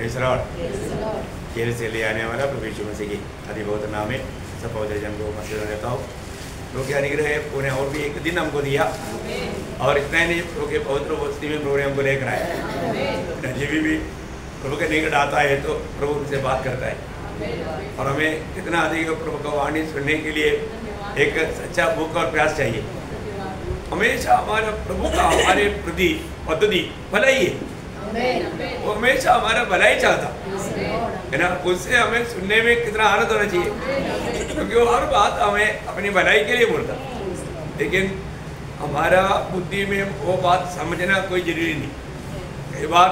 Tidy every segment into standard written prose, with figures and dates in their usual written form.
Praise the Lord. Jail से ले आने वाला प्रभु यीशु मसीह की अति बहुत नाम में सब पवित्र जन को मसीह देता हूँ। प्रभु के अनुग्रह है, उन्हें और भी एक दिन हमको दिया और इतना ही नहीं, प्रभु के पवित्र वस्ती में प्रभु ने हमको लेकर आया। जीवी भी प्रभु के निकट आता है तो प्रभु उनसे बात करता है और हमें कितना अधिक प्रभु का वाणी सुनने के लिए एक सच्चा भूख और प्यास चाहिए। हमेशा हमारा प्रभु का हमारे प्रति पद्धति भलाई है, वो हमेशा हमारा भलाई चाहता है ना। उससे हमें सुनने में कितना आनंद होना चाहिए, क्योंकि वो हर बात हमें अपनी भलाई के लिए बोलता। लेकिन हमारा बुद्धि में वो बात समझना कोई जरूरी नहीं। कई बार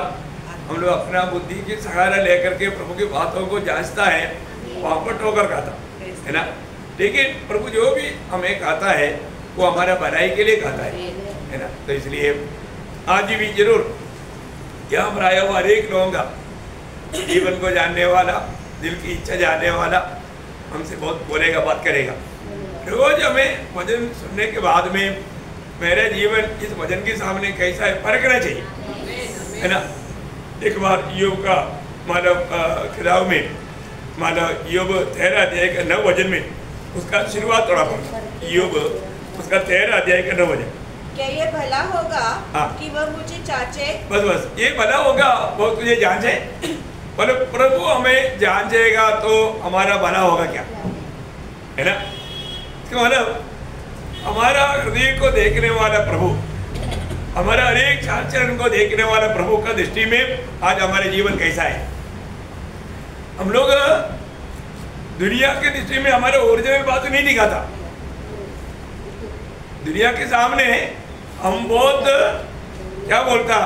हम लोग अपना बुद्धि की सहारा लेकर के प्रभु की बातों को जांचता है, वहाँ पर ठोकर खाता है ना। लेकिन प्रभु जो भी हमें कहता है वो हमारा भलाई के लिए कहता है ना। तो इसलिए आज भी जरूर यहाँ पर आया हुआ हर एक लोगों का जीवन को जानने वाला, दिल की इच्छा जानने वाला हमसे बहुत बोलेगा, बात करेगा। रोज हमें वचन सुनने के बाद में मेरा जीवन इस वचन के सामने कैसा है परखना चाहिए, है ना। एक बार योग का मानव किताब में मानव योग 13 अध्याय का 9 वचन में उसका शुरुआत थोड़ा पर योग उसका 13 अध्याय का 9 वचन, क्या ये भला होगा कि वह मुझे जांचे? बस ये भला होगा वो तुझे जांचे। मतलब प्रभु हमें जांचेगा तो हमारा भला होगा क्या, है ना। इसका मतलब हमारा हृदय को देखने वाला प्रभु, हमारा हर एक चाल चलन को देखने वाला प्रभु का दृष्टि में आज हमारे जीवन कैसा है। हम लोग दुनिया के दृष्टि में हमारे ओरिजिनल बात नहीं दिखाता। दुनिया के सामने हम बहुत क्या बोलता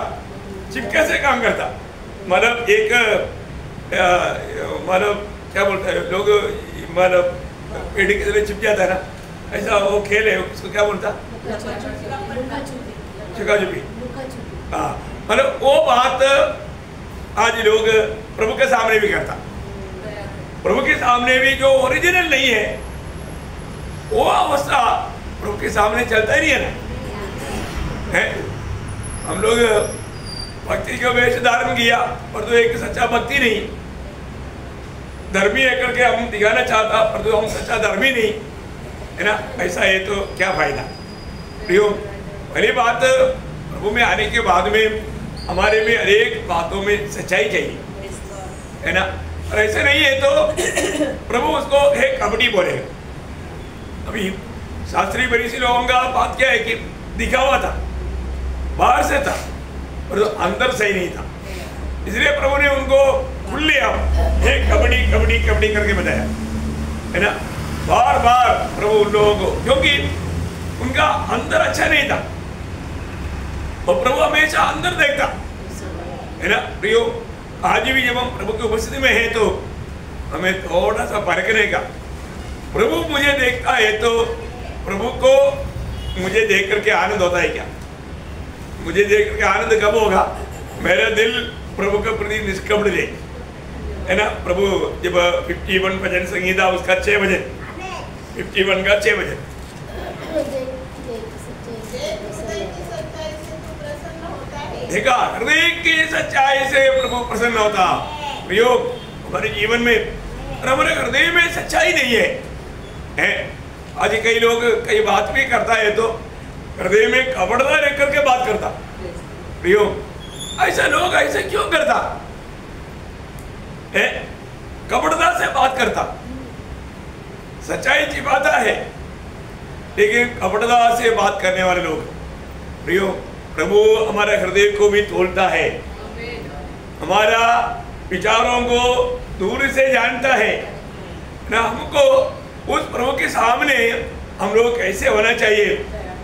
चिपके से काम करता। मतलब एक मतलब क्या बोलता है लोग, मतलब पेड़ी की तरह चिप जाता है ना, ऐसा वो खेल है, उसको क्या बोलता, छुपा छुपी। हाँ, मतलब वो बात आज लोग प्रभु के सामने भी करता। प्रभु के सामने भी जो ओरिजिनल नहीं है वो अवस्था प्रभु के सामने चलता ही नहीं है ना, है। हम लोग भक्ति का वेश धारण किया पर तो एक सच्चा भक्ति नहीं, धर्मी है करके हम दिखाना चाहता पर तो हम सच्चा धर्मी नहीं, है ना। ऐसा है तो क्या फायदा। प्रियो, पहली बात प्रभु में आने के बाद में हमारे में अनेक बातों में सच्चाई चाहिए, है ना। और ऐसे नहीं है तो प्रभु उसको है कपटी बोलेगा। अभी शास्त्री फरीसी लोगों का बात क्या है कि दिखावा था, बाहर से था पर तो अंदर सही नहीं था। इसलिए प्रभु ने उनको खुले हे कबड्डी कबड्डी कबड्डी करके बताया, है ना। बार बार प्रभु उन लोगों को, क्योंकि उनका अंदर अच्छा नहीं था और प्रभु हमेशा अंदर देखता, है ना। प्रियो, आज भी जब हम प्रभु की उपस्थिति में हैं तो हमें थोड़ा सा परखने का। प्रभु मुझे देखता है तो प्रभु को मुझे देख करके आनंद होता है क्या? मुझे देख करके आनंद कब होगा? मेरा दिल प्रभु के प्रति निष्कपट दे, है ना। प्रभु जब 51 भजन संगीता उसका 6 भजन, 51 का 6 भजन, देखा हृदय की सच्चाई से प्रभु प्रसन्न होता। प्रयोग हमारे जीवन में हमारे हृदय में सच्चाई नहीं है। आज कई लोग कई बात भी करता है तो हृदय में कपड़दार रख करके बात करता। प्रयोग ऐसा लोग ऐसे क्यों करता है? कपड़दार से बात करता, सच्चाई छिपाता है, लेकिन कपड़दार से बात करने वाले लोग। प्रयोग प्रभु हमारे हृदय को भी तोलता है, हमारा विचारों को दूर से जानता है ना। हमको उस प्रभु के सामने हम लोग कैसे होना चाहिए?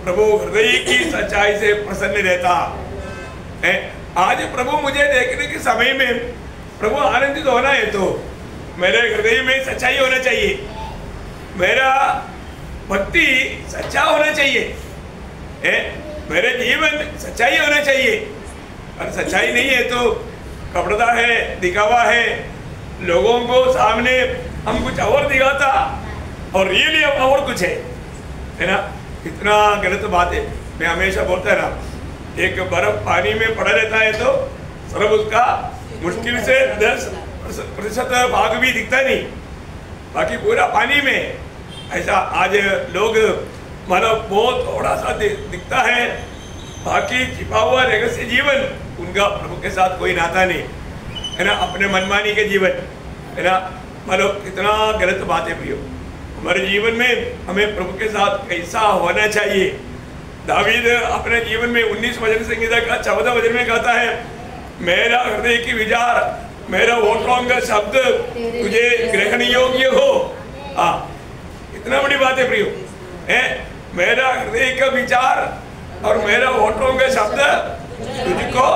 प्रभु हृदय की सच्चाई से प्रसन्न रहता है। आज प्रभु मुझे देखने के समय में प्रभु आनंदित होना है तो मेरे हृदय में सच्चाई होना चाहिए, मेरा भक्ति सच्चा होना चाहिए, है। मेरे जीवन सच्चाई होना चाहिए। और सच्चाई नहीं है तो कपड़ा है, दिखावा है, लोगों को सामने हम कुछ और दिखाता और रियली और कुछ है ना। कितना गलत बात है। मैं हमेशा बोलता है ना, एक बर्फ पानी में पड़ा रहता है तो सर्व उसका मुश्किल से 10% भाग भी दिखता नहीं, बाकी पूरा पानी में। ऐसा आज लोग मतलब बहुत थोड़ा सा दिखता है, बाकी छिपा हुआ रहस्य जीवन उनका प्रभु के साथ कोई नाता नहीं है ना, अपने मनमानी के जीवन है ना। मतलब कितना गलत बात है प्रियो। हमारे जीवन में हमें प्रभु के साथ कैसा होना चाहिए। दावीद अपने जीवन में 19 वचन संहिता का 14 वचन में कहता है, मेरा हृदय की विचार, मेरा होठों का शब्द तुझे ग्रहण योग्य हो। इतना बड़ी बात है प्रियो, है मेरा हृदय का विचार और मेरा होठों का शब्द तुझको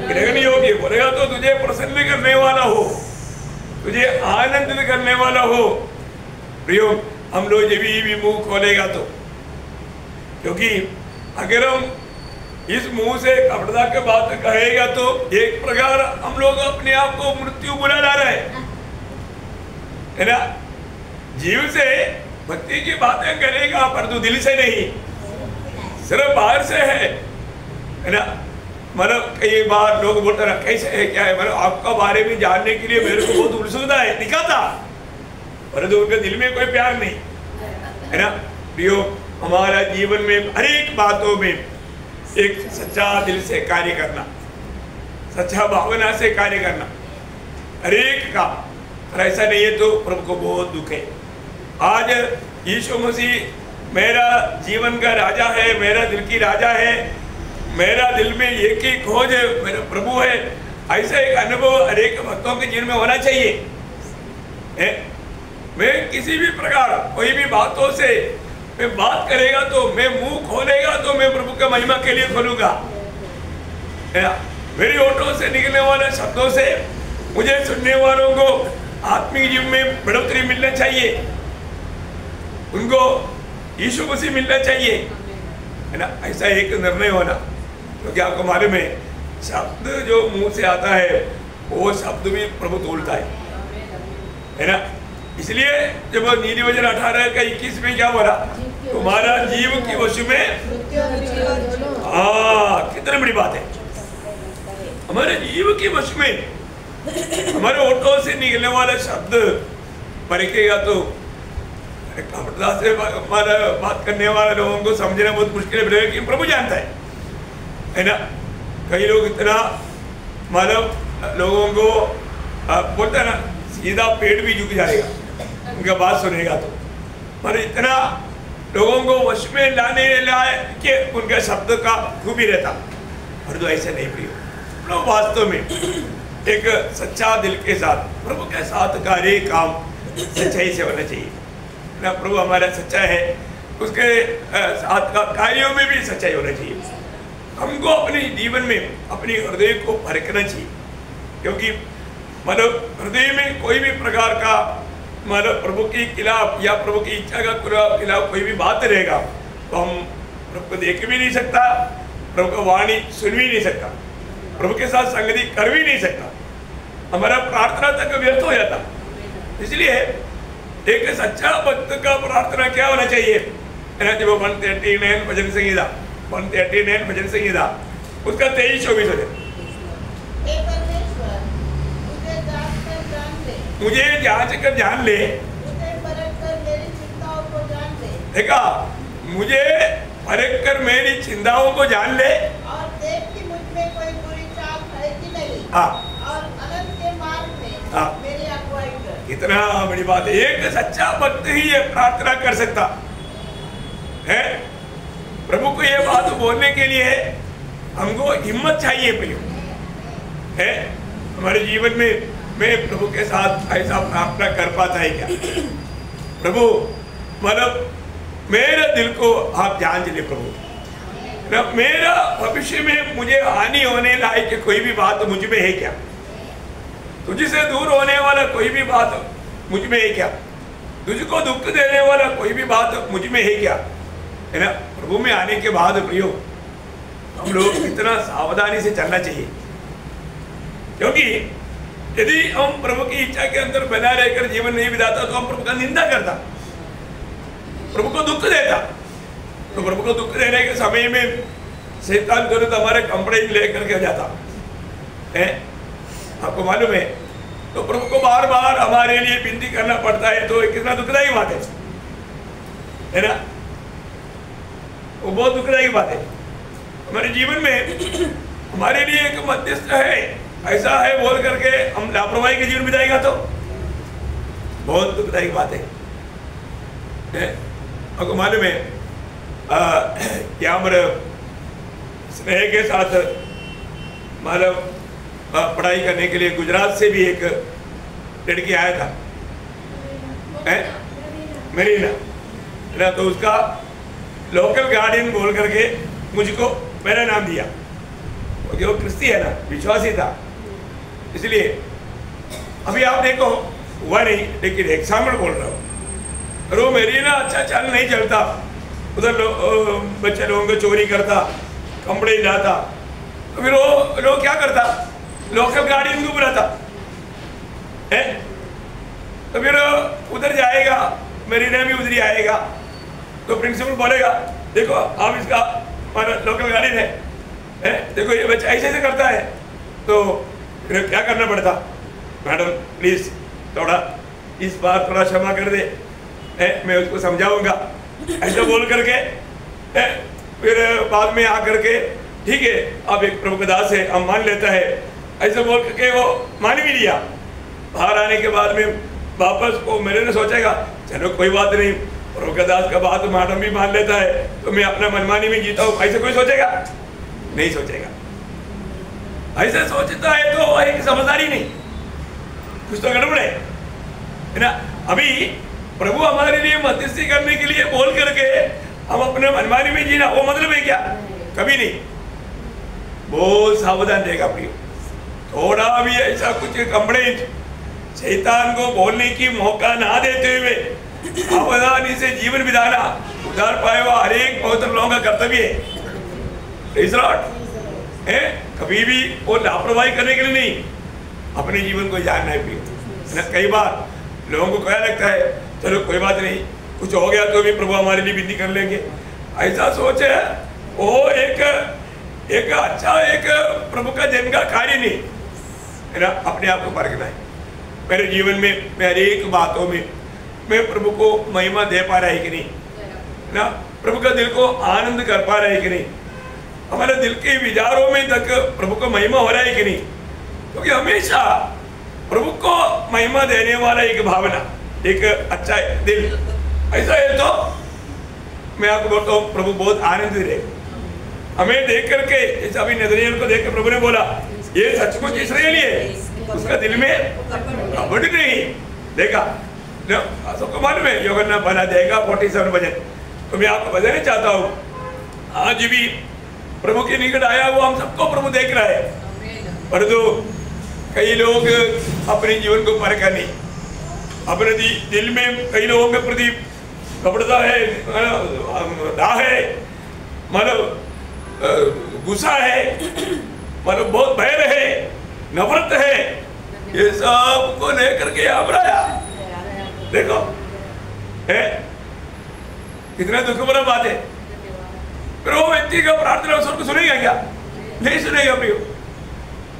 ग्रहण योग्य बोलेगा तो तुझे प्रसन्न करने वाला हो, तुझे आनंदित करने वाला हो। प्रियो, हम लोग जब भी मुंह खोलेगा तो, क्योंकि अगर हम इस मुंह से कपड़ा के बात कहेगा तो एक प्रकार हम लोग अपने आप को मृत्यु बुला ला रहे है ना। जीव से भक्ति की बातें करेगा पर तो दिल से नहीं, सिर्फ बाहर से है ना। मतलब कई बार लोग बोलते हैं कैसे है क्या है, मतलब आपका बारे में जानने के लिए मेरे को बहुत उत्सुकता है, दिखाता परंतु उनके दिल में कोई प्यार नहीं है ना। प्रियो, हमारा जीवन में हर एक बातों में एक सच्चा दिल से कार्य करना, सच्चा भावना से कार्य करना हर एक का, और ऐसा नहीं है तो प्रभु को बहुत दुख है। आज यीशु मसीह मेरा जीवन का राजा है, मेरा दिल की राजा है, मेरा दिल में एक ही खोज है, मेरा प्रभु है। ऐसा एक अनुभव हर एक भक्तों के जीवन में होना चाहिए। मैं किसी भी प्रकार कोई भी बातों से मैं बात करेगा तो, मैं मुंह खोलेगा तो मैं प्रभु का महिमा के लिए खोलूंगा। मेरे होठों से निकलने वाले शब्दों से मुझे सुनने वालों को आत्मिक जीवन में बढ़ोतरी मिलना चाहिए, उनको यीशु मसीह मिलना चाहिए है ना। ऐसा एक निर्णय होना, क्योंकि आपको मालूम है शब्द जो मुंह से आता है वो शब्द भी प्रभु तोड़ता है ना। इसलिए जब नीति वचन 18 का 21 में क्या बोला, तुम्हारा जीव की वश में, कितनी बड़ी बात है। हमारे जीव की वश में हमारे होठों से निकलने वाला शब्द परखेगा तो कपड़ा से हमारा बात करने वाले लोगों को समझना बहुत मुश्किल है, लेकिन प्रभु जानता है ना। कई लोग इतना मतलब लोगों को बोलता है ना, सीधा पेट भी झुक जाएगा उनका बात सुनेगा तो, पर इतना लोगों को वश में लाने लाए कि उनका शब्द का खूबी रहता, और तो ऐसा नहीं प्रियो। लोग वास्तव में एक सच्चा दिल के साथ प्रभु के साथ कार्य काम सच्चाई से होना चाहिए ना। प्रभु हमारा सच्चा है, उसके साथ का कार्यों में भी सच्चाई होना चाहिए। हमको अपने जीवन में अपने हृदय को परखना चाहिए, क्योंकि मतलब हृदय में कोई भी प्रकार का मतलब प्रभु के खिलाफ या प्रभु की इच्छा का खिलाफ कोई भी बात रहेगा तो हम प्रभु को देख भी नहीं सकता, प्रभु का वाणी सुन भी नहीं सकता, प्रभु के साथ संगति कर भी नहीं सकता, हमारा प्रार्थना तक व्यर्थ हो जाता। इसलिए एक सच्चा भक्त का प्रार्थना क्या होना चाहिए, जब 139 भजन संहिता 139 भजन संहिता उसका 23-24 हो जाए, मुझे जांच कर जान ले, देखा, मुझे परख कर मेरी चिंताओं को जान ले, और देख कि मुझ में कोई बुरी चाल है कि नहीं, और अनंत के मार्ग में मेरी अगुवाई कर। इतना बड़ी बात है, एक सच्चा भक्त ही ये प्रार्थना कर सकता है। प्रभु को ये बात बोलने के लिए हमको हिम्मत चाहिए प्रियो है। हमारे जीवन में मैं प्रभु के साथ ऐसा प्रार्थना कर पाता है क्या? प्रभु मतलब मेरे दिल को आप जान ले प्रभु, मेरा भविष्य में मुझे हानि होने लायक कोई भी बात मुझ में है क्या? तुझसे दूर होने वाला कोई भी बात मुझ में है क्या? तुझको दुख देने वाला कोई भी बात मुझ में है क्या? है ना। प्रभु में आने के बाद प्रियो हम लोग इतना सावधानी से चलना चाहिए, क्योंकि यदि हम प्रभु की इच्छा के अंदर बना रहकर जीवन नहीं बिताता तो हम प्रभु का निंदा करता, प्रभु को दुख देता। तो प्रभु को दुख देने के समय में शैतान तुरंत हमारे कंप्लेन लेकर के जाता है। आपको मालूम है। तो प्रभु को बार बार हमारे लिए विनती करना पड़ता है, तो कितना दुखदायी बात है ना? वो बहुत दुखदायी बात है। हमारे जीवन में हमारे लिए एक मध्यस्थ है, ऐसा है बोल करके हम लापरवाही के जीवन बिताएगा तो बहुत दुखदायी बात है। आपको मालूम है क्या हमारे स्नेह के साथ मतलब पढ़ाई करने के लिए गुजरात से भी एक लड़की आया था, मरीना ना, तो उसका लोकल गार्डियन बोल करके मुझको मेरा नाम दिया, क्योंकि वो क्रिस्ती है ना, विश्वासी था। इसलिए अभी आप देखो हुआ नहीं, लेकिन एग्जाम्पल बोल रहा हूँ। और वो मरीना अच्छा चल नहीं चलता, उधर बच्चे लोगों को चोरी करता, कपड़े हिलाता, तो फिर वो लोग क्या करता, लोकल गार्डियन को बुलाता है, तो फिर उधर जाएगा, मरीना भी उधर ही आएगा, तो प्रिंसिपल बोलेगा देखो आप इसका लोकल गार्डियन है, देखो ये बच्चा ऐसे ऐसे करता है, तो फिर क्या करना पड़ता, मैडम प्लीज थोड़ा इस बार थोड़ा क्षमा कर दे, मैं उसको समझाऊंगा, ऐसा बोल करके फिर बाद में आकर के ठीक है आप एक प्रभु का दास है, हम मान लेता है, ऐसा बोल करके वो मान भी लिया। बाहर आने के बाद में वापस वो मेरे ने सोचेगा चलो कोई बात नहीं, प्रभु का दास का बात मैडम भी मान लेता है, तो मैं अपना मनमानी में जीता हूँ, ऐसा कोई सोचेगा नहीं सोचेगा। ऐसा सोचता है तो एक समझदारी नहीं, कुछ तो गड़बड़ है ना। अभी प्रभु हमारे लिए मध्यस्थी करने के लिए बोल करके हम अपने मनमानी में जीना, वो मतलब है क्या? कभी नहीं। बहुत सावधान रहेगा प्रियो, थोड़ा भी ऐसा कुछ कंप्लेंट शैतान को बोलने की मौका ना देते हुए सावधानी से जीवन बिताना उधार पाए हुआ हर एक पवित्र लोगों का कर्तव्य है। कभी भी वो लापरवाही करने के लिए नहीं, अपने जीवन को जानना है प्रियो। कई बार लोगों को क्या लगता है चलो कोई बात नहीं, कुछ हो गया तो भी प्रभु हमारे लिए विनती कर लेंगे, ऐसा सोच है वो एक अच्छा एक प्रभु का जन्म का कार्य नहीं है ना। अपने आप को परखना है। मेरे जीवन में मैं हर एक बातों में मैं प्रभु को महिमा दे पा रहा है कि नहीं ना, प्रभु का दिल को आनंद कर पा रहा है कि नहीं, हमारे दिल के विचारों में तक प्रभु को महिमा हो रहा है कि नहीं, क्योंकि हमेशा प्रभु को महिमा देने वाला एक भावना, एक अच्छा दिल ऐसा है तो मैं आपको बोलता हूँ प्रभु बहुत आनंदित रहे। हमें देख करके जैसे अभी नजरियल को देख कर प्रभु ने बोला ये सचमुच इसराइली है, उसका दिल में कपट नहीं देखा। सबको मालूम है यूहन्ना बना देगा 47 भजन, तो मैं आपको बताना चाहता हूँ आज भी प्रभु के निकट आया हुआ हम सबको प्रभु देख रहा है, परंतु कई लोग अपने जीवन को परखा नहीं, अपने दिल में कई लोगों के प्रति कपड़ता है, दाह है, मतलब गुस्सा है, मतलब बहुत भय है, नफरत है, ये सब को लेकर के आप रहा देखो है कितना दुख भरा बात है। फिर वो व्यक्ति का प्रार्थना स्वर को सुनेगा क्या? नहीं सुनेगा प्रियो।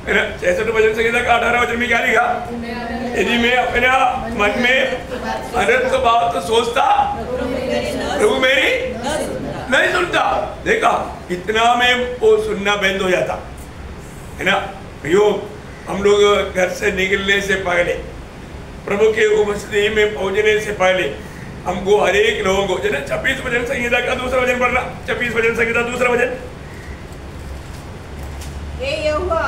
66 भजन संहिता का 18 वचन में क्या लिखा? यदि मैं अपने मन में अनर्थ बात तो सोचता प्रभु मेरी नहीं सुनता। देखा कितना में वो सुनना बंद हो जाता है ना प्रियो। हम लोग घर से निकलने से पहले प्रभु के उपस्थिति में पहुंचने से पहले हमको हर एक लोगों को 26 भजन संहिता का दूसरा वचन पढ़ना। 26 भजन संहिता दूसरा वचन, हे यहोवा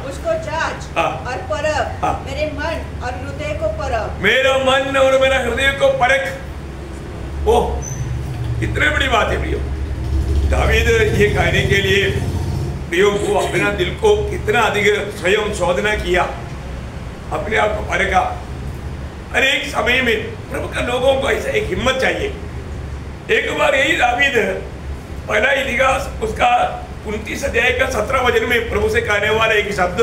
उसको जांच और परख, मेरे मन और हृदय को परख। मेरा मन और मेरा हृदय को परख। ओह कितनी बड़ी बात है प्रियो। दावीद ये कहने के लिए प्रियो को अपना दिल को कितना अधिक स्वयं शोधना किया, अपने आप को परखा। हर एक समय में प्रभु का लोगों को ऐसा एक हिम्मत चाहिए। एक बार यही दावीद पहला इतिहास उसका 29 अध्याय का 17 वचन में प्रभु से कहने वाला एक शब्द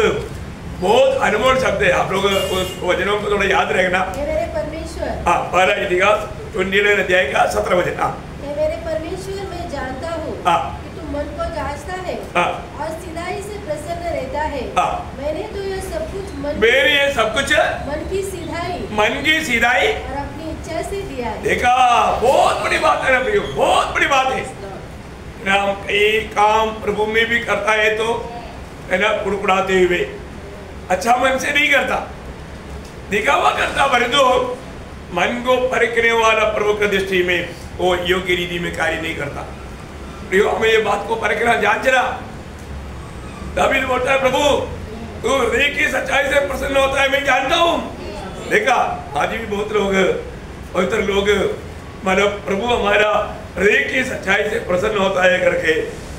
बहुत अनमोल शब्द है। आप लोग उस वचनों को थोड़ा याद रखना। मेरे परमेश्वर, हाँ पहला इतिहास 29 अध्याय का 17 वचन। हाँ मेरे परमेश्वर मैं जानता हूँ कि तू मन को जांचता है और सिधाई से प्रसन्न रहता है। मैंने तो यह सब कुछ मेरी ये सब कुछ मन की सीधाई और अपनी इच्छा से दिया है। देखा, बहुत बड़ी बात है ना प्रियो, बहुत बड़ी बात है ना। हम कई काम प्रभु में भी करता है तो है ना, कुड़कुड़ाते हुए, अच्छा मन से नहीं करता, दिखावा करता, परंतु मन को परखने वाला प्रभु की दृष्टि में वो योग्य रीति में कार्य नहीं करता। प्रियो, हमें ये बात को परखना, जांचना। दावीद बोलता है, प्रभु तू हृदय की सच्चाई से प्रसन्न होता है, मैं जानता हूँ। देखा, आज भी बहुत लोग, पवित्र लोग, मतलब प्रभु हमारा हृदय की सच्चाई से प्रसन्न होता है करके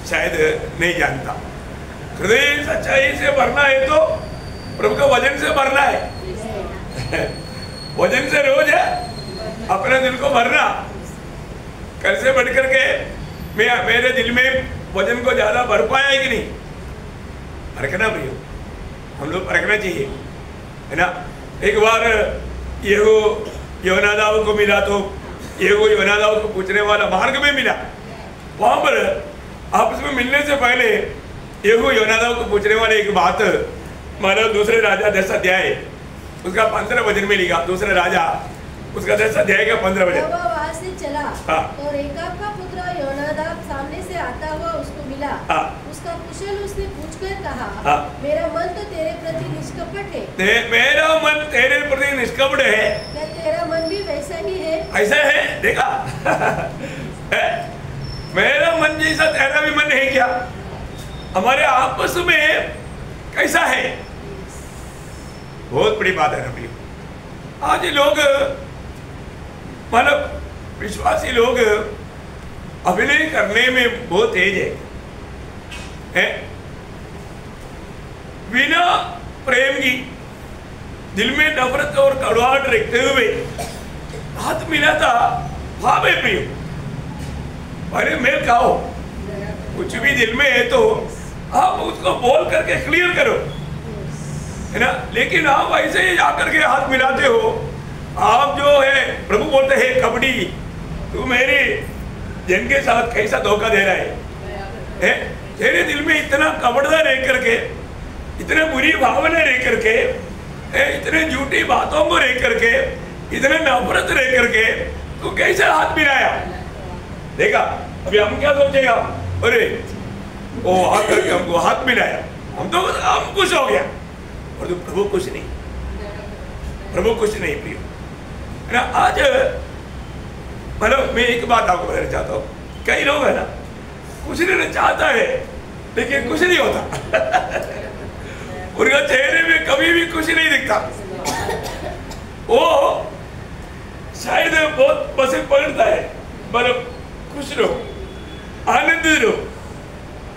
शायद नहीं जानता। हृदय सच्चाई से भरना है तो प्रभु का वजन से भरना है। वजन से रोज है अपने दिल को भरना। कल से बढ़ करके मेरे दिल में वजन को ज्यादा भर पाया है कि नहीं? परखना प्रियो, हम लोग परखना चाहिए, है ना। एक बार येहू योनादाब को मिला तो येहू योनादाब को पूछने वाला मार्ग में मिला। वहां पर आपस में मिलने से पहले येहू योनादाब को पूछने वाले एक बात, मानो दूसरे राजा 10 अध्याय उसका 15 वचन में लिखा। दूसरे राजा उसका 10 अध्याय का 15 वचन। वह वहां से चला तो रेकाब का पुत्र योनादाब सामने से आता हुआ उसको मिला। उसका कुशल उसने पूछकर कहा, मेरा मन तो तेरे प्रति निष्कपट है। मेरा मन तेरे प्रति निष्कपट है। क्या तेरा मन भी वैसा ही है? ऐसा है, देखा। मेरा मन जैसा तेरा भी मन है क्या? हमारे आपस में कैसा है? बहुत बड़ी बात है ना प्रिय। आज लोग, मतलब विश्वासी लोग अभिनय करने में बहुत तेज है? बिना प्रेम की, दिल में नफरत और कड़वाहट रखते हुए हाथ मिलाता भावे प्रिय, अरे मेल खाओ, कुछ भी दिल में है तो आप उसको बोल करके क्लियर करो, है ना। लेकिन आप ऐसे ही जाकर के हाथ मिलाते हो। आप जो है, प्रभु बोलते हैं, कबड्डी तू मेरे जन के साथ कैसा धोखा दे रहा है? तेरे दिल में इतना कपड़दा रह करके, इतने बुरी भावना रह करके, इतने झूठी बातों को रह करके, इतने नफरत रह करके तू कैसे हाथ मिलाया? देखा, अभी हम क्या सोचेगा, अरे वो आकर के हमको हाथ मिलाया, हम खुश हो गया, और तो प्रभु कुछ नहीं, प्रभु कुछ नहीं प्रिय, है ना। आज मतलब मैं एक बात आपको बताना चाहता हूँ, कई लोग है ना, कुछ नहीं चाहता है लेकिन कुछ नहीं होता। उनका चेहरे में कभी भी कुछ नहीं दिखता। वो शायद बहुत पसंद पड़ता है, मतलब खुश रहो, आनंदित रहो,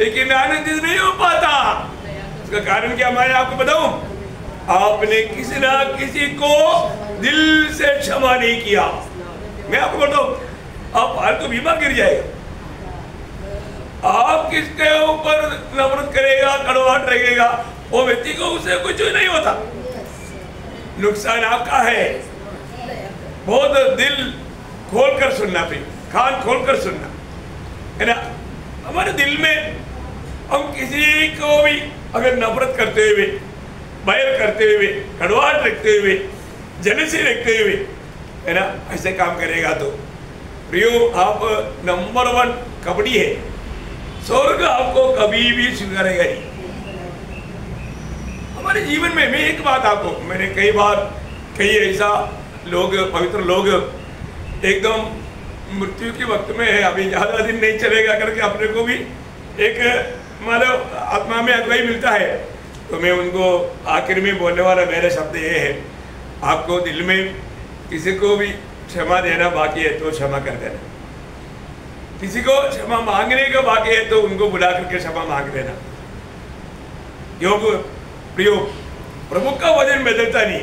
लेकिन आनंदित नहीं हो पाता। उसका कारण क्या मैं आपको बताऊं? आपने किसी ना किसी को दिल से क्षमा नहीं किया। मैं आपको बताऊं, आप फालतू बीमार गिर जाएगा। आप किसके ऊपर नफरत करेगा, कड़वाहट रखेगा, वो व्यक्ति को उससे कुछ नहीं होता, नुकसान आपका है। बहुत दिल खोलकर सुनना, फिर कान खोलकर सुनना, है ना। हमारे दिल में हम किसी को भी अगर नफरत करते हुए, बैर करते हुए, कड़वाहट रखते हुए, जेलसी रखते हुए, है ना, ऐसे काम करेगा तो प्रियो आप नंबर 1 कबड्डी है। स्वर्ग आपको कभी भी स्वीकारेगा नहीं। हमारे जीवन में मैं एक बात आपको, मैंने कई बार कई ऐसा लोग, पवित्र लोग एकदम मृत्यु के वक्त में है, अभी ज़्यादा दिन नहीं चलेगा करके अपने को भी एक मतलब आत्मा में अगुवाई मिलता है, तो मैं उनको आखिर में बोलने वाला मेरा शब्द ये है, आपको दिल में किसी को भी क्षमा देना बाकी है तो क्षमा कर देना। किसी को क्षमा मांगने का बाकी है तो उनको बुला करके क्षमा मांग देना। योग प्रियो, प्रभु का वजन बदलता नहीं,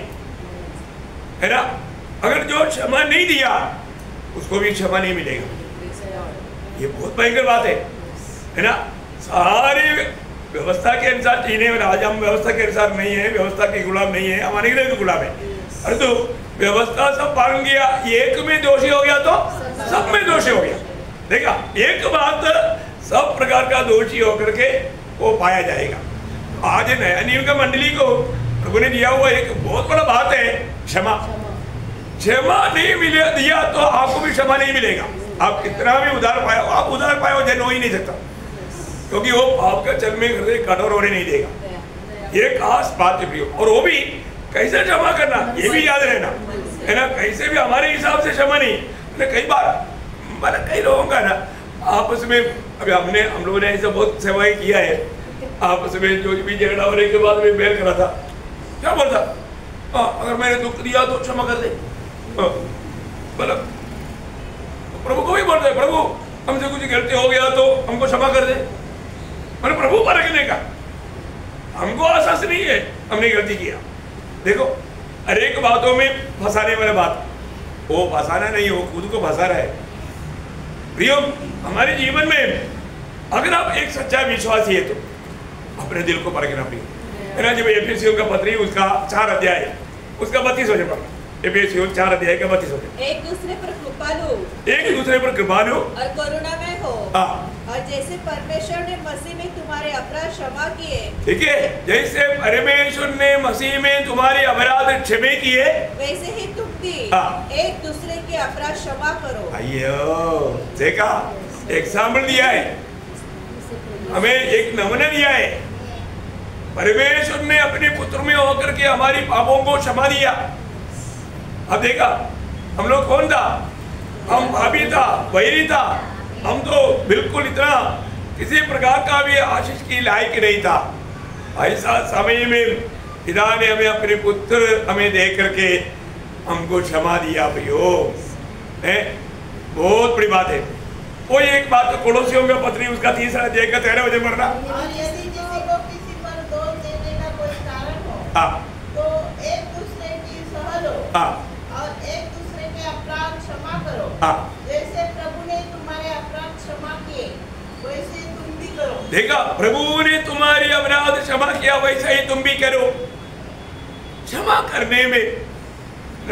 है ना। अगर जो क्षमा नहीं दिया उसको भी क्षमा नहीं मिलेगा। ये बहुत भयंकर बात है ना। सारी व्यवस्था के अनुसार चीने में, आज हम व्यवस्था के अनुसार नहीं है, व्यवस्था के गुलाम नहीं है, हमारे के गुलाम है। अरे तो व्यवस्था सब पालन किया, एक में दोषी हो गया तो सब में दोषी हो गया। देखा, एक बात सब प्रकार का दोषी होकर के वो पाया जाएगा। आज नया नियम का मंडली को प्रभु ने दिया हुआ एक बहुत बड़ा बात है क्षमा। क्षमा नहीं मिले दिया तो आपको भी क्षमा नहीं मिलेगा। आप कितना भी उधार पाए हो, आप उधार पाए हो जैन हो ही नहीं सकता, क्योंकि वो पाप का चल में हृदय कठोर होने नहीं देगा। ये खास बात है प्रियो। और वो भी कैसे क्षमा करना ये भी याद रहना है ना, कैसे भी हमारे हिसाब से क्षमा नहीं। कई बार मतलब कई लोगों का ना आपस में, अभी हम लोगों ने ऐसा बहुत सेवाएं किया है, आपस में जो भी झगड़ा होने के बाद में बैल करा था, क्या बोलता, अगर मैंने दुख दिया तो क्षमा कर दे। मतलब प्रभु को भी बोलते हैं, प्रभु हमसे कुछ गलती हो गया तो हमको क्षमा कर दे। मतलब प्रभु परखने का हमको आसास नहीं है, हमने गलती किया। देखो हर एक बातों में फंसाने वाला बात, वो फंसाना नहीं, वो खुद को फंसा रहा है। प्रियो, हमारे जीवन में अगर आप एक सच्चा विश्वासी है तो अपने दिल को परखना प्रियो है ना। जब एफिसियों का पत्री उसका 4 अध्याय उसका 32 वचन पढ़ना, एफिसियों 4 अध्याय का 32 वचन। एक दूसरे पर कृपालु, एक दूसरे पर कृपालु और करुणामय हो, और जैसे परमेश्वर ने मसीह में तुम्हारे अपराध क्षमा किए, ठीक है, जैसे परमेश्वर ने मसीह में तुम्हारे अपराध क्षमा किए, वैसे ही तुम भी एक दूसरे के अपराध क्षमा करो। अयो देखा, एग्जाम्पल दिया है हमें, एक नमूना दिया है। परमेश्वर ने अपने पुत्र में होकर के हमारी पापों को क्षमा दिया। अब देखा हम लोग कौन था, हम पापी था, वैरी था, हम तो बिल्कुल इतना किसी प्रकार का भी आशीष की लायक नहीं था। ऐसा समय में पिता ने हमें अपने पुत्र हमें दे करके हमको क्षमा दिया। भैयो बहुत बड़ी बात है। वो एक बात तो कोलोसियों में पत्री उसका 3 अध्याय का 13 वचन पढ़ना। और यदि किसी को किसी पर दोष देने का कोई कारण हो, तो एक दूसरे की सह लो, और एक दूसरे के अपराध क्षमा करो। जैसे प्रभु ने तुम्हारे अपराध क्षमा किए, वैसे तुम भी करो। देखा, प्रभु ने तुम्हारे अपराध क्षमा किया, वैसा ही तुम भी करो। क्षमा करने में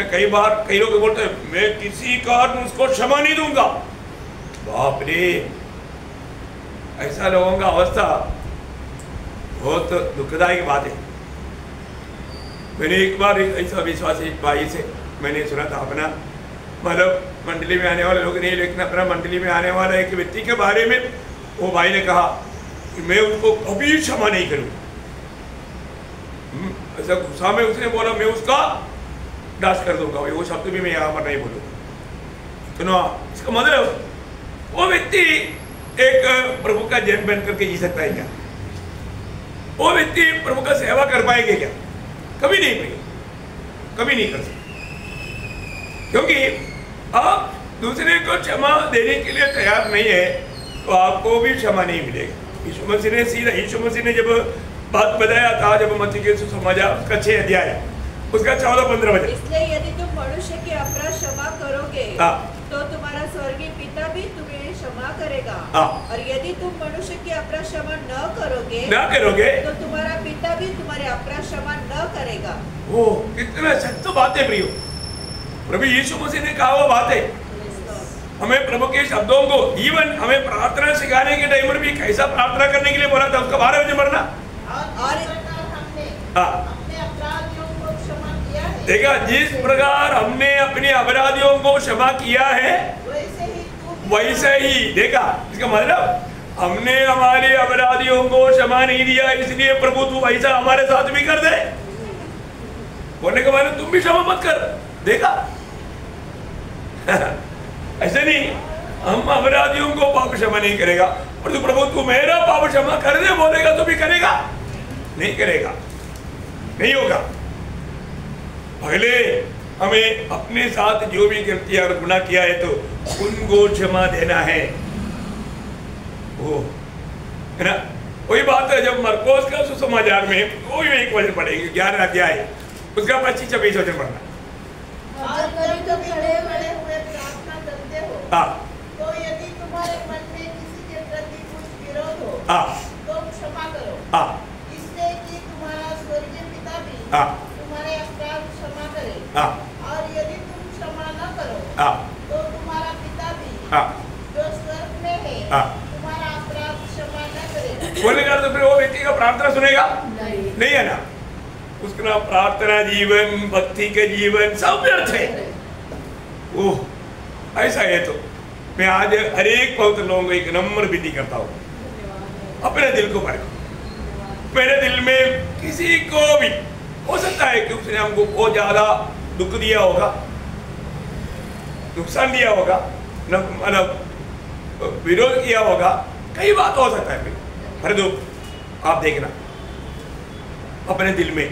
कई बार कई लोग बोलते हैं मैं किसी कारण उसको क्षमा नहीं दूंगा। बाप रे, ऐसा लोगों का अवस्था बहुत दुखदायक बात है। मैंने एक बार ऐसा विश्वासी भाई से मैंने सुना था, अपना मतलब मंडली में आने वाले लोग नहीं, लेकिन अपना मंडली में आने वाला एक व्यक्ति के बारे में वो भाई ने कहा कि मैं उसको कभी क्षमा नहीं करूँ। ऐसा गुस्सा में उसने बोला मैं उसका डांस कर दूंगा, वो शब्द भी मैं यहाँ पर नहीं बोलूँगा। सुनो, इसका मतलब वो व्यक्ति एक प्रभु का जन बन करके जी सकता है क्या? वो व्यक्ति प्रभु का सेवा कर पाएंगे क्या? कभी नहीं पाएंगे, कभी नहीं कर सकते। क्योंकि आप दूसरे को क्षमा देने के लिए तैयार नहीं है तो आपको भी क्षमा नहीं मिलेगा। यीशु मसीह ने जब बात बताया था, जब मत्ती के सुसमाचार उसका 6 अध्याय उसका 14-15 वचन, इसलिए यदि तुम मनुष्य के अपराध क्षमा करोगे तो तुम्हारा स्वर्गीय पिता भी तुम्हें क्षमा करेगा, और यदि तुम मनुष्य के अपराध क्षमा न करोगे तो तुम्हारा पिता भी तुम्हारे अपराध क्षमा न करेगा। वो कितना सत्य बात है प्रियो, प्रभु यीशु मसीह ने कहा वो बात है। हमें प्रभु के शब्दों को, इवन हमें प्रार्थना सिखाने के टाइम पर भी कैसा प्रार्थना करने के लिए बोला था, उसका 12 वचन पढ़ना। देखा, जिस प्रकार हमने अपने अपराधियों को क्षमा किया है वैसे ही, देखा इसका मतलब हमने हमारे अपराधियों को क्षमा नहीं दिया, इसलिए प्रभु तू वैसा हमारे साथ भी कर दे। बोलने के बाद तुम भी क्षमा मत कर। देखा ऐसे नहीं, हम अपराधियों को पाप क्षमा नहीं करेगा, और तू प्रभु तू मेरा पाप क्षमा कर दे बोलेगा तो भी करेगा? नहीं करेगा, नहीं होगा। पहले हमें अपने साथ जो भी गलतियां और गुनाह किया है तो उनको क्षमा देना है, वो है ना। वही बात है जब मरकोस का सुसमाचार में कोई एक वचन पढ़ेगी 11 अध्याय उसका 25-26 वचन पढ़ना। तो यदि तुम्हारे मन में किसी के प्रति कुछ विरोध हो तो क्षमा करो, इससे कि तुम्हारा स्वर्गीय पिता भी तुम्हारे अपराध क्षमा करे। और यदि तुम क्षमा न करो तो तुम्हारा पिता भी जो स्वर्ग में है तुम्हारा अपराध क्षमा न करेगा। बोलेगा तो फिर वो व्यक्ति का प्रार्थना सुनेगा? नहीं है ना। उसका प्रार्थना जीवन, भक्ति के जीवन सब व्यर्थ है। ओह ऐसा है तो मैं आज हर एक पवित्र लोगों को एक नम्र विनती करता हूँ, अपने दिल को परखो। मेरे दिल में किसी को भी हो सकता है कि उसने हमको बहुत ज्यादा दुख दिया होगा, नुकसान दिया होगा, मतलब विरोध किया होगा, कई बात हो सकता है। हर दुख आप देखना अपने दिल में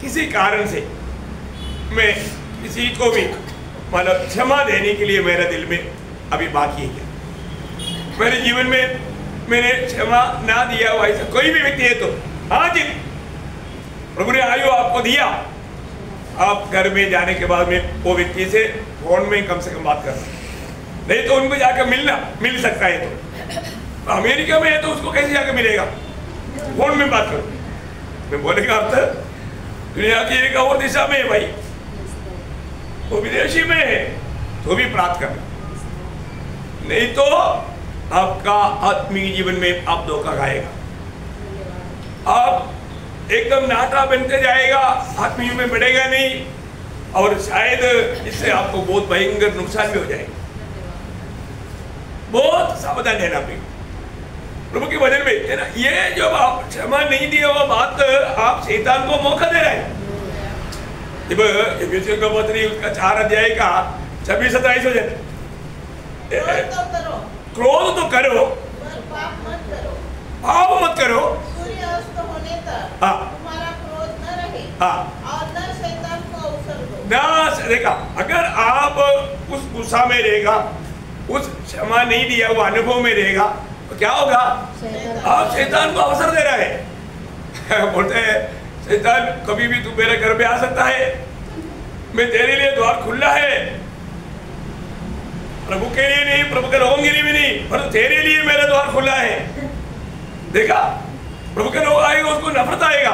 किसी कारण से मैं किसी को भी मतलब क्षमा देने के लिए मेरे दिल में अभी बाकी है। मेरे जीवन में मैंने क्षमा ना दिया हुआ ऐसा कोई भी व्यक्ति है तो आज प्रभु ने आयु आपको दिया, आप घर में जाने के बाद में वो व्यक्ति से फोन में कम से कम बात करना, नहीं तो उनको जाकर मिल सकता है। तो अमेरिका में है तो उसको कैसे जाकर मिलेगा, फोन में बात करो। मैं बोलेगा अब तक दुनिया की एक और दिशा में है भाई, वो विदेशी में है तो भी प्राप्त करना, नहीं तो आपका आत्मीय जीवन में आप धोखा खाएगा, आप एकदम नाटा बनते जाएगा, आत्मीय में बढ़ेगा नहीं और शायद इससे आपको बहुत भयंकर नुकसान भी हो जाएगा। बहुत सावधान रहना पड़ेगा प्रभु के वचन में है ना। ये जो आप क्षमा नहीं दिया वो बात आप शैतान को मौका दे रहे हैं। जब का पत्री उसका 4 अध्याय का 26-27 वचन, क्रोध तो करो पाप मत करो, सूर्यास्त होने तक तुम्हारा क्रोध न रहे और न शैतान को अवसर दो। ना देखा, अगर आप उस गुस्सा में रहेगा, उस क्षमा नहीं दिया वो अनुभव में रहेगा तो क्या होगा, आप शैतान को अवसर दे रहे हैं। बोलते हैं शैतान कभी भी तू मेरे घर पे आ सकता है, मैं तेरे लिए द्वार खुला है, प्रभु के लिए नहीं, प्रभु के लोगों के लिए भी नहीं, पर तेरे लिए मेरा द्वार खुला है। देखा, प्रभु के लोग आएगा उसको नफरत आएगा,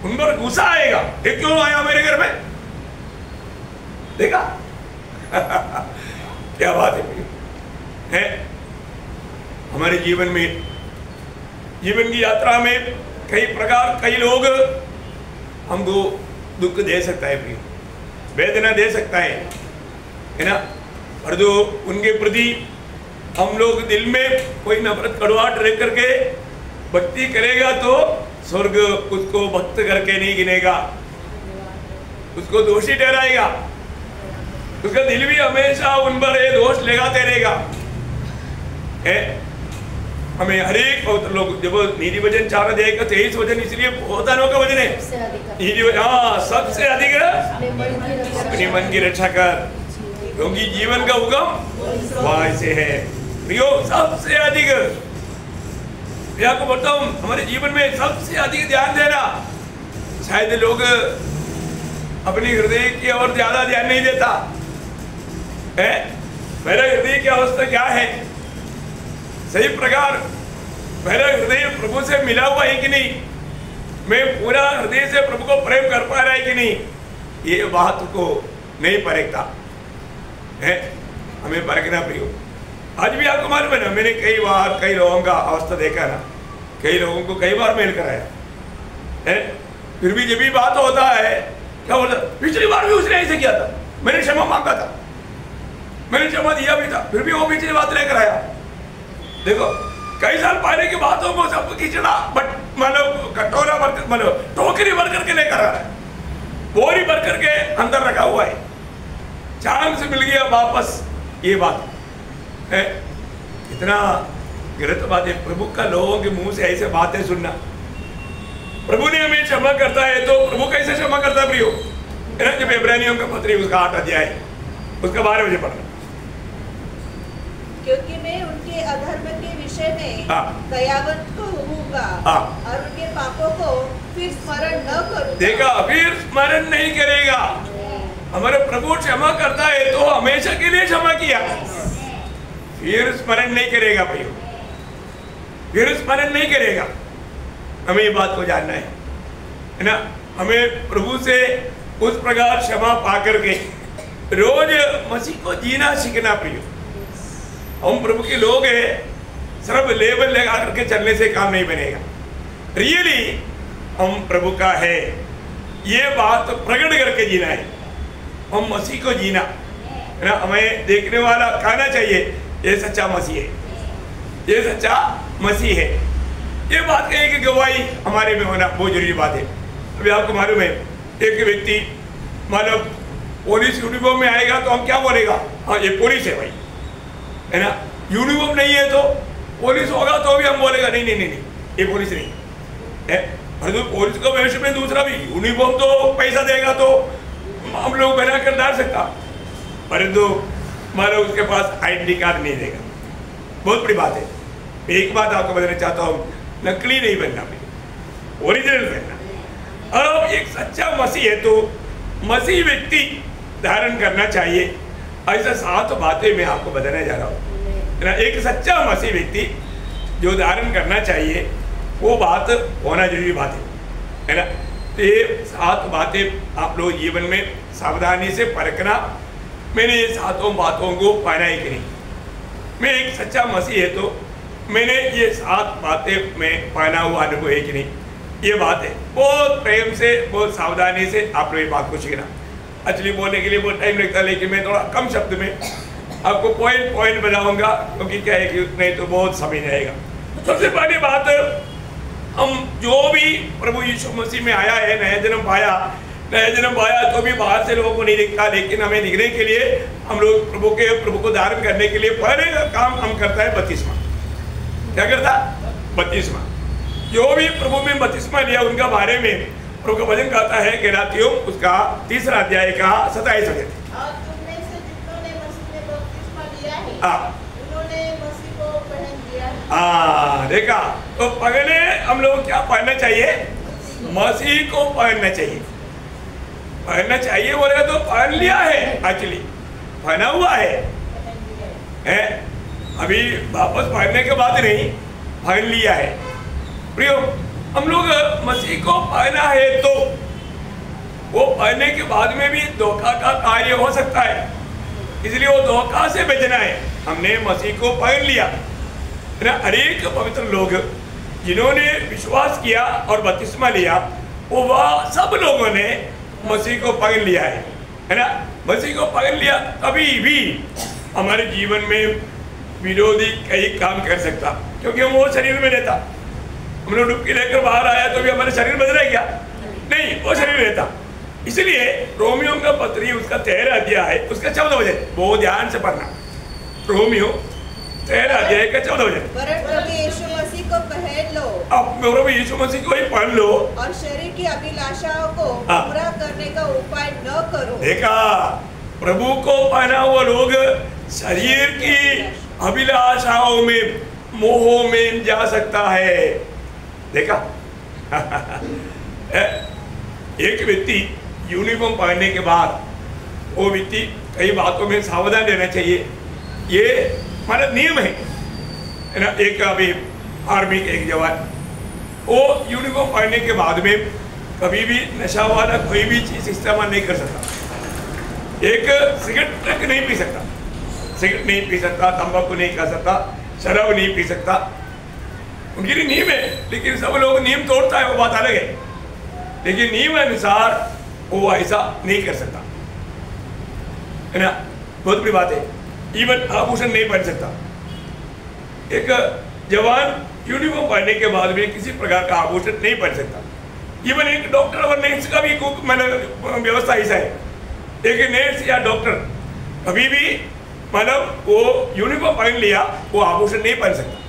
उन पर गुस्सा आएगा, ये क्यों आया मेरे घर में। देखा क्या बात है हमारे जीवन में, जीवन की यात्रा में कई प्रकार कई लोग हमको दुख दे सकता है, प्रिय वेदना दे सकता है ना। और जो उनके प्रति हम लोग दिल में कोई नफरत कड़वाहट रख करके भक्ति करेगा तो स्वर्ग उसको भक्त करके नहीं गिनेगा, उसको दोषी ठहराएगा, उसका दिल भी हमेशा उन पर ये दोष लगाते रहेगा। हमें हर एक पवित्र लोग, जब नीति वचन 4 अध्याय का 23 वचन, इसलिए बहुत अनोखा वचन है। हाँ, सबसे अधिक अपने मन की रक्षा कर, क्योंकि जीवन का उगम वहां से है। प्रियो, सबसे अधिक मैं आपको बताऊं, हमारे जीवन में सबसे अधिक ध्यान देना, शायद लोग अपने हृदय की ओर ज्यादा ध्यान नहीं देता है। मेरा हृदय की अवस्था क्या है, सही प्रकार मेरा हृदय प्रभु से मिला हुआ है कि नहीं, मैं पूरा हृदय से प्रभु को प्रेम कर पा रहा है कि नहीं, ये बात को नहीं परखता है। हमें परखना प्रियो। आज भी आपको मालूम है ना, मैंने कई बार कई लोगों का अवस्था देखा ना, कई लोगों को कई बार मेल कराया है, फिर भी जब भी बात होता है क्या बोलता, पिछली बार भी उसने ऐसे किया था, मैंने क्षमा मांगा था, मैंने क्षमा दिया भी था, फिर भी वो पिछली बात लेकर आया। देखो, कई साल पहले की बातों को सब खींचना, बट मतलब कटोरा भर, मतलब टोकरी भर करके लेकर आ रहा है, बोरी भर करके अंदर रखा हुआ है, चांद से मिल गया वापस। ये बात है, इतना गलत बात है। प्रभु का लोगों के मुंह से ऐसे बातें सुनना, प्रभु ने हमें क्षमा करता है तो प्रभु कैसे क्षमा करता है प्रियो, है ना। जब इब्रानियों का पत्री उसका 8 अध्याय उसका 12 बजे पढ़ना, क्योंकि मैं उनके अधर्म के विषय में दयावंत को होऊंगा और उनके पापों को फिर स्मरण न करूंगा। देखा, फिर स्मरण नहीं करेगा। हमारे प्रभु क्षमा करता है तो हमेशा के लिए क्षमा किया, फिर स्मरण नहीं करेगा भाई, फिर स्मरण नहीं करेगा। हमें ये बात को जानना है ना। हमें प्रभु से उस प्रकार क्षमा पा करके रोज मसीह को जीना सीखना प्रिय। हम प्रभु के लोग हैं, सिर्फ लेबल लगा करके चलने से काम नहीं बनेगा। रियली हम प्रभु का है, ये बात प्रकट करके जीना है। हम मसीह को जीना है ना, हमें देखने वाला कहना चाहिए ये सच्चा मसीह है, ये सच्चा मसीह है। ये बात कही कि गवाही हमारे में होना बहुत जरूरी बात है। अभी आपको मालूम है, एक व्यक्ति मतलब पुलिस यूनिफॉर्म में आएगा तो हम क्या बोलेगा, हाँ ये पुलिस है भाई, है ना। यूनिफॉर्म नहीं है तो पुलिस होगा तो भी हम बोलेगा नहीं नहीं नहीं नहीं ये पुलिस नहीं है। तो पुलिस का भविष्य में दूसरा भी यूनिफॉर्म तो पैसा देगा तो हम लोग बना कर डाल सकता, परंतु मानो उसके पास आईडेंटिटी कार्ड नहीं देगा। बहुत बड़ी बात है। एक बात आपको बताना चाहता हूँ, नकली नहीं बनना, ओरिजिनल बनना। अब एक सच्चा मसीह है तो मसीह व्यक्ति धारण करना चाहिए। ऐसा 7 बातें मैं आपको बताने जा रहा हूँ। एक सच्चा मसीह व्यक्ति जो धारण करना चाहिए वो बात होना जरूरी बात है ना। तो ये 7 बातें आप लोग जीवन में सावधानी से परखना, मैंने ये 7 बातों को पाना है कि नहीं। मैं एक सच्चा मसीह है तो मैंने ये 7 बातें मैं पाना हुआ अनुभव है कि नहीं, ये बात है। बहुत प्रेम से बहुत सावधानी से आप लोग ये बात को सीखना। एक्चुअली बोलने के लिए बहुत टाइम लगता है, लेकिन मैं थोड़ा कम शब्द में आपको पॉइंट बताऊंगा, क्योंकि क्या है कि नहीं तो बहुत समझ आएगा। सबसे पहली बात, हम जो भी प्रभु यीशु मसीह में आया है, नया जन्म पाया तो भी बाहर से लोगों को नहीं दिखता, लेकिन हमें दिखने के लिए हम लोग प्रभु को धारण करने के लिए पहले काम हम करता है बपतिस्मा। क्या करता? बपतिस्मा। जो भी प्रभु में बपतिस्मा लिया उनका बारे में प्रभु का वचन कहता है कि गलातियों उसका 3 अध्याय का 27 वचन। और तुम में से जितनों ने मसीह में बपतिस्मा लिया है, उन्होंने मसीह को पहन लिया है। देखा, तो पहले हम लोग क्या पहनना चाहिए? मसीह को पहनना चाहिए। पहनना चाहिए बोलेगा तो पहन लिया है, एक्चुअली पहना हुआ है। अभी वापस पहनने के बाद नहीं, पहन लिया है। प्रियो, हम लोग मसीह को पहना है तो वो पहनने के बाद में भी धोखा का कार्य हो सकता है, इसलिए वो धोखा से बचना है। हमने मसीह को पहन लिया ना। अनेक पवित्र लोग जिन्होंने विश्वास किया और बपतिस्मा लिया, वो सब लोगों ने मसीह को पकड़ लिया है ना। मसीह को पकड़ लिया तभी भी हमारे जीवन में विरोधी कई काम कर सकता, क्योंकि हम वो शरीर में रहता। हम लोग डुबकी लेकर बाहर आया तो भी हमारा शरीर बदला क्या? नहीं, वो शरीर रहता। इसलिए रोमियो का पत्री उसका 13 अध्याय है, उसका 14 वचन बहुत ध्यान से पढ़ना। रोमियो 13 अध्याय का 14 वचन। प्रभु यीशु मसीह को पहन लो। अब प्रभु यीशु मसीह को ही पहन लो और शरीर की अभिलाषाओं को पूरा करने का उपाय न करो। देखा, प्रभु को पहना हुआ लोग शरीर की अभिलाषाओं में, मोह में जा सकता है। देखा एक व्यक्ति यूनिफॉर्म पहनने के बाद वो व्यक्ति कई बातों में सावधान रहना चाहिए। ये मतलब नियम है ना। एक अभी आर्मी के एक जवान वो यूनिफॉर्म पहनने के बाद में कभी भी नशा वाला कोई भी चीज इस्तेमाल नहीं कर सकता। एक सिगरेट तक नहीं पी सकता, सिगरेट नहीं पी सकता, तंबाकू नहीं खा सकता, शराब नहीं पी सकता। उनके लिए नियम है, लेकिन सब लोग नियम तोड़ता है, वो बात अलग है। लेकिन नियम अनुसार वो ऐसा नहीं कर सकता, है ना। बहुत बड़ी बात है। इवन आभूषण नहीं पहन सकता। एक जवान यूनिफॉर्म पहनने के बाद भी किसी प्रकार का आभूषण नहीं पहन सकता। इवन एक डॉक्टर और नर्स का भी व्यवस्था ऐसा है। एक नर्स या डॉक्टर कभी भी मतलब वो यूनिफॉर्म पहन लिया, वो आभूषण नहीं पहन सकता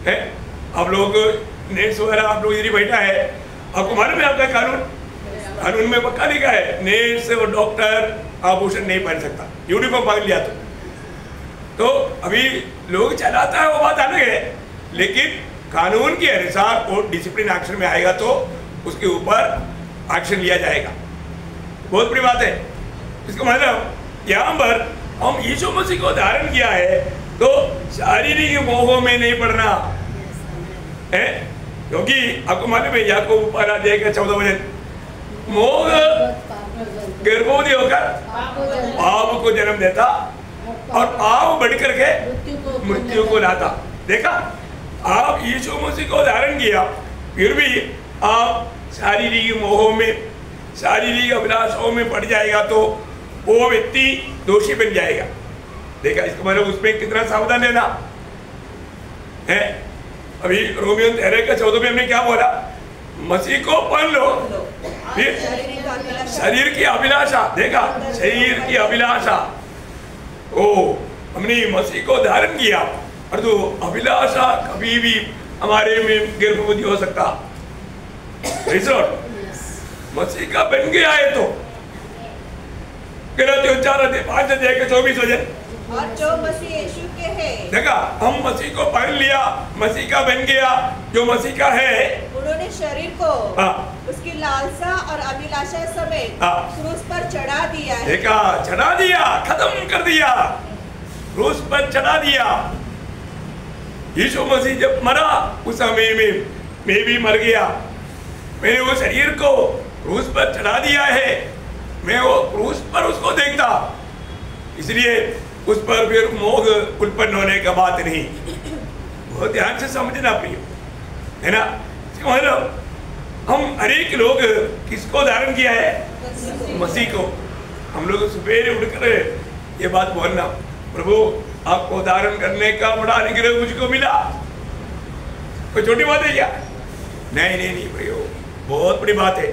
है। आप लोग नर्स वगैरह आप लोग इधर बैठा है, आपको मालूम है आपका कानून में पक्का लिखा है नर्स और डॉक्टर आभूषण नहीं पहन सकता, यूनिफॉर्म पहन लिया तो अभी लोग चलाता है वो बात अलग है, लेकिन कानून के अनुसार वो डिसिप्लिन एक्शन में आएगा तो उसके ऊपर एक्शन लिया जाएगा। बहुत बड़ी बात है। इसका मतलब यहाँ पर हम यीशु मसीह को धारण किया है तो शारीरिक मोह में नहीं पड़ना है, क्योंकि आपको मालूम है याकूब 12 अध्याय का 14 वचन, मोह गर्भवती होकर पाप को जन्म देता और पाप बढ़ करके मृत्यु को लाता। देखा, आप यीशु मसीह को धारण किया फिर भी आप शारीरिक मोहों में, शारीरिक अभिलाषाओं में पड़ जाएगा तो वो व्यक्ति दोषी बन जाएगा। देखा इसका मतलब उसमें कितना सावधान रहना है। अभी रोमियो 13:14 में हमने क्या बोला? मसीह को पहन लो, फिर शरीर की अभिलाषा, देखा शरीर की अभिलाषा, ओ हमने मसीह को धारण किया और तो अभिलाषा कभी भी हमारे में गर्भवती हो सकता। मसीह का बन गया है तो गलतियों 4:5-24 और जो मसीह यीशु के है, देखा हम मसीह को पहन लिया, मसीह का बन गया, जो मसीह का है उन्होंने शरीर को उसकी लालसा और अभिलाषा समेत क्रूस पर चढ़ा दिया है। देखा चढ़ा दिया, खत्म कर दिया, क्रूस पर चढ़ा दिया। यीशु मसीह जब मरा उस समय में मैं भी मर गया, मैंने वो शरीर को क्रूस पर चढ़ा दिया है, मैं वो क्रूस पर उसको देखता, इसलिए उस पर फिर मोह उत्पन्न होने का बात नहीं। बहुत ध्यान से समझना प्रिय, है ना। मतलब हम हरेक लोग किसको धारण किया है? मसीह को। हम लोग सवेरे उठकर ये बात बोलना, प्रभु आपको धारण करने का बड़ा अनुग्रह मुझको मिला। कोई छोटी बात है क्या? नहीं प्रिय, बहुत बड़ी बात है।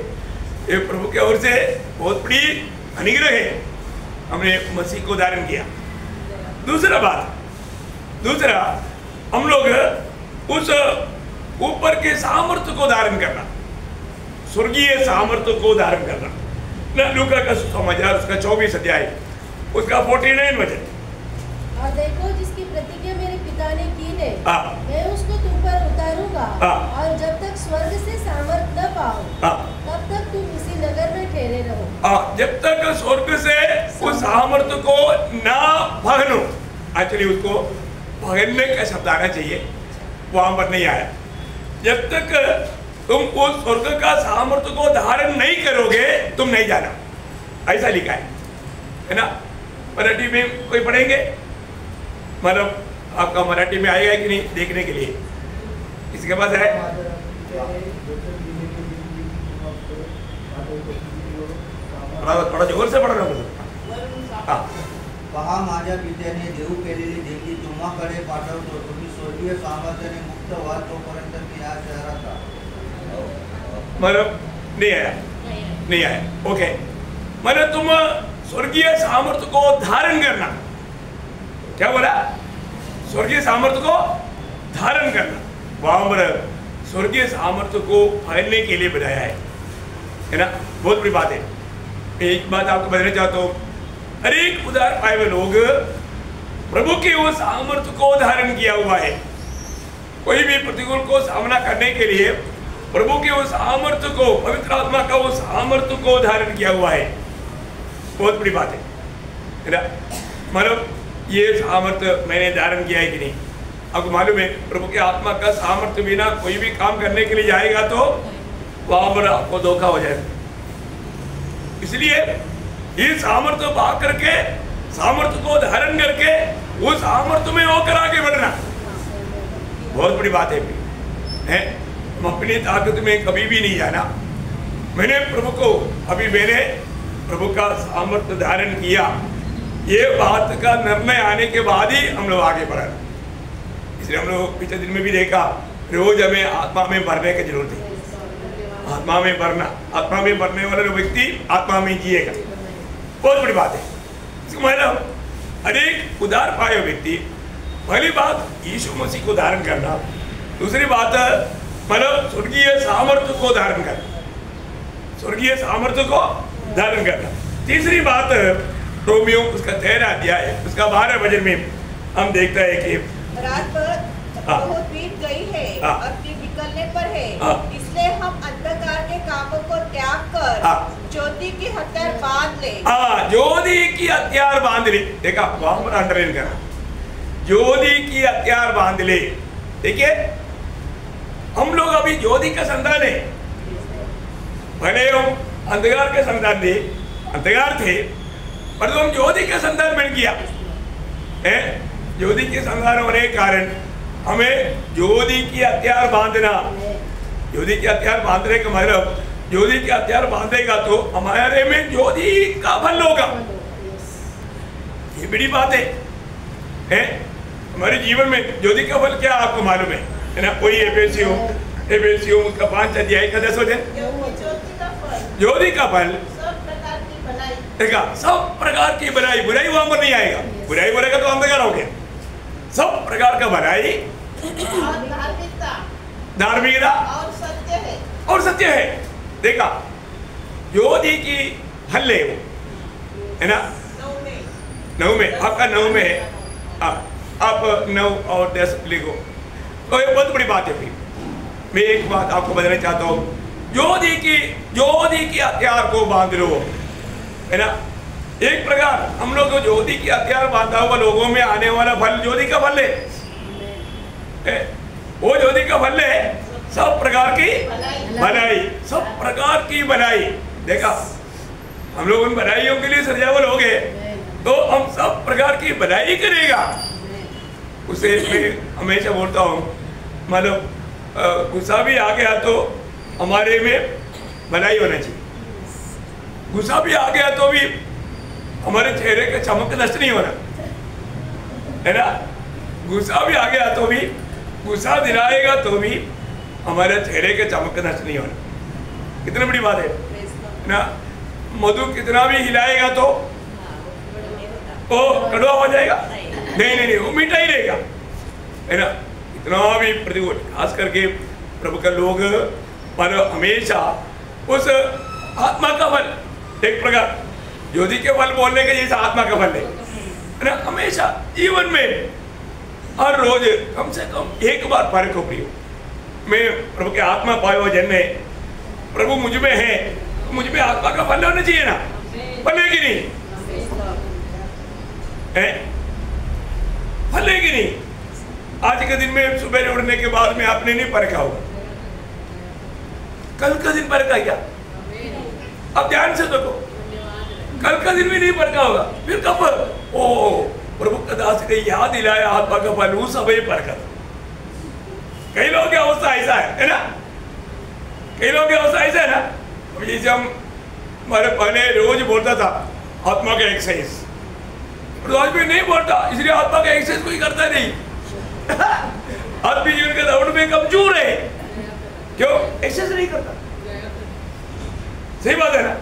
ये प्रभु की ओर से बहुत बड़ी अनुग्रह है, हमने मसीह को धारण किया। दूसरा हम लोग उस ऊपर के सामर्थ्य को धारण करना, स्वर्गीय सामर्थ्य को धारण करना ना। लूका का समाचार उसका 24 अध्याय उसका 49 वचन। और देखो जिसकी प्रतिज्ञा मेरे पिता ने की है, मैं उसको तुम पर उतारूंगा, और जब तक स्वर्ग से सामर्थ न पाओ तब तक तुम इसी नगर में ठहरे रहो। जब तक स्वर्ग से उस सामर्थ्य को ना पहनो, एक्चुअली उसको पहनने का शब्द आना चाहिए, वहां पर नहीं आया। जब तक तुम उस स्वर्ग का सामर्थ्य को धारण नहीं करोगे तुम नहीं जाना, ऐसा लिखा है ना। मराठी में कोई पढ़ेंगे? मतलब आपका मराठी में आएगा कि नहीं देखने के लिए, किसके पास है? थोड़ा जोर से पढ़ रहा हूँ। पहा माझ्या पित्याने देऊ केलेली देणगी तुम्हाकडे पाठवतो, तुम्ही स्वर्गीय सामर्थ्याने मुक्त व्हा तोपर्यंत मी या शहरात मतलब नहीं आया। ओके, मतलब तुम स्वर्गीय सामर्थ्य को धारण करना, क्या बोला? स्वर्गीय सामर्थ्य को धारण करना, वहां पर स्वर्गीय सामर्थ्य को पहनने के लिए बताया है ना। बहुत बड़ी बात है। एक बात आपको बताना चाहता हूँ, हरेक उदार पाए हुए लोग प्रभु के वो सामर्थ्य को धारण किया हुआ है। कोई भी प्रतिकूल को सामना करने के लिए प्रभु के वो सामर्थ्य को, पवित्र आत्मा का वो सामर्थ्य को धारण किया हुआ है। बहुत बड़ी बात है ना। मतलब ये सामर्थ्य मैंने धारण किया है कि नहीं? आपको मालूम है प्रभु के आत्मा का सामर्थ्य बिना कोई भी काम करने के लिए जाएगा तो वहां पर आपको धोखा हो जाएगा। इसलिए ये सामर्थ्य पा करके, सामर्थ्य को धारण करके वो सामर्थ्य में होकर आगे बढ़ना बहुत बड़ी बात है। हम अपनी ताकत में कभी भी नहीं जाना। मैंने प्रभु का सामर्थ्य धारण किया, ये बात का निर्णय आने के बाद ही हम लोग आगे बढ़ा। इसलिए हम लोग पिछले दिन में भी देखा, रोज हमें आत्मा में भरने की जरूरत है। आत्मा में भरना, आत्मा में भरने वाला व्यक्ति आत्मा में जिएगा। बहुत बड़ी बात है। इसका मतलब अनेक उदार पाए व्यक्ति, पहली बात यीशु मसीह को धारण करना, दूसरी बात मतलब स्वर्गीय सामर्थ्य को धारण करना, स्वर्गीय सामर्थ्य को धारण करना। तीसरी बात रोमियो उसका 13 अध्याय उसका 12 वचन में हम देखते हैं कि रात बहुत बीत गई है और दिन निकलने पर है, इसलिए हम अंधकार के कामों को त्याग कर ज्योति की हथियार बांध ले। ज्योति की हथियार बांध ले। देखा वहां पर अंडरलाइन करना, ज्योति की हथियार बांध ले। देखिए हम लोग अभी ज्योति का संतान है, भले हम अंधकार के संतान थे, अंधकार थे, पर तो हम ज्योति का संतान बन गया है। ज्योति के संतान होने के कारण हमें ज्योति की हथियार बांधना, ज्योति के हथियार बांधने का मतलब, ज्योति के हथियार बांधेगा तो हमारे में ज्योति का फल होगा। ये बड़ी बात है? हमारे जीवन में ज्योति का फल क्या आपको मालूम है ना? कोई एफेसियों उसका 5 अध्याय का 10 वचन, ज्योति का फल देखा सब प्रकार की भलाई। बुराई वहां पर नहीं आएगा, बुराई बोलेगा तो अंधकार हो गया। सब प्रकार का भलाई, धार्मिकता और सत्य है। देखा ज्योति की फल है ना? 9 में आपका 9 में है, आप 9 और 10 लिखो तो ये बहुत बड़ी बात है। फिर मैं एक बात आपको बताना चाहता हूँ, ज्योति की हथियार को बांध लो, है ना? एक प्रकार हम लोग को ज्योति की हथियार बांधा हुआ लोगों में आने वाला फल ज्योति का फल है। वो ज्योति का फल है सब प्रकार की भलाई, सब प्रकार की भलाई। देखा हम लोग उन भलाइयों के लिए सजावल हो गए तो हम सब प्रकार की भलाई करेगा। उसे मैं हमेशा बोलता हूँ, मतलब गुस्सा भी आ गया तो हमारे में भलाई होना चाहिए, गुस्सा भी आ गया तो भी हमारे चेहरे का चमक नष्ट नहीं होना, है ना? गुस्सा भी आ गया तो भी, गुस्सा दिलाएगा तो भी हमारे चेहरे के चमक नष्ट नहीं होना। कितनी बड़ी बात है ना? मधु कितना भी हिलाएगा तो वो कड़वा हो जाएगा? नहीं, वो मीठा ही रहेगा, है ना? इतना भी प्रतिकूल, खास करके प्रभु का लोग पर हमेशा उस आत्मा का फल, एक प्रकार ज्योति के फल बोलने के जैसा आत्मा का फल है ना? हमेशा जीवन में हर रोज कम से कम एक बार फर्क हो प्रियो, मैं प्रभु के आत्मा पाए हुए जन्मे, प्रभु मुझ में है, मुझ में आत्मा का फल होना चाहिए ना? फल है कि नहीं? फल है कि नहीं? आज के दिन में सुबह उठने के बाद में आपने नहीं परखा होगा, कल का दिन परखा क्या? अब ध्यान से देखो, कल का दिन भी नहीं परखा होगा, फिर कब? ओ प्रभु का दास ने याद दिलाया आत्मा का फल उस समय परखा था। कई लोगों की अवस्था ऐसा है ना? कई लोगों की अवस्था ऐसा है ना? जैसे हम हमारे पहले रोज बोलता था आत्मा का एक्सरसाइज, आज भी नहीं बोलता, इसलिए आत्मा का एक्सरसाइज कोई करता नहीं। आदमी जीवन के दौड़ में कमजोर है, क्यों? एक्सरसाइज नहीं करता। सही बात है ना?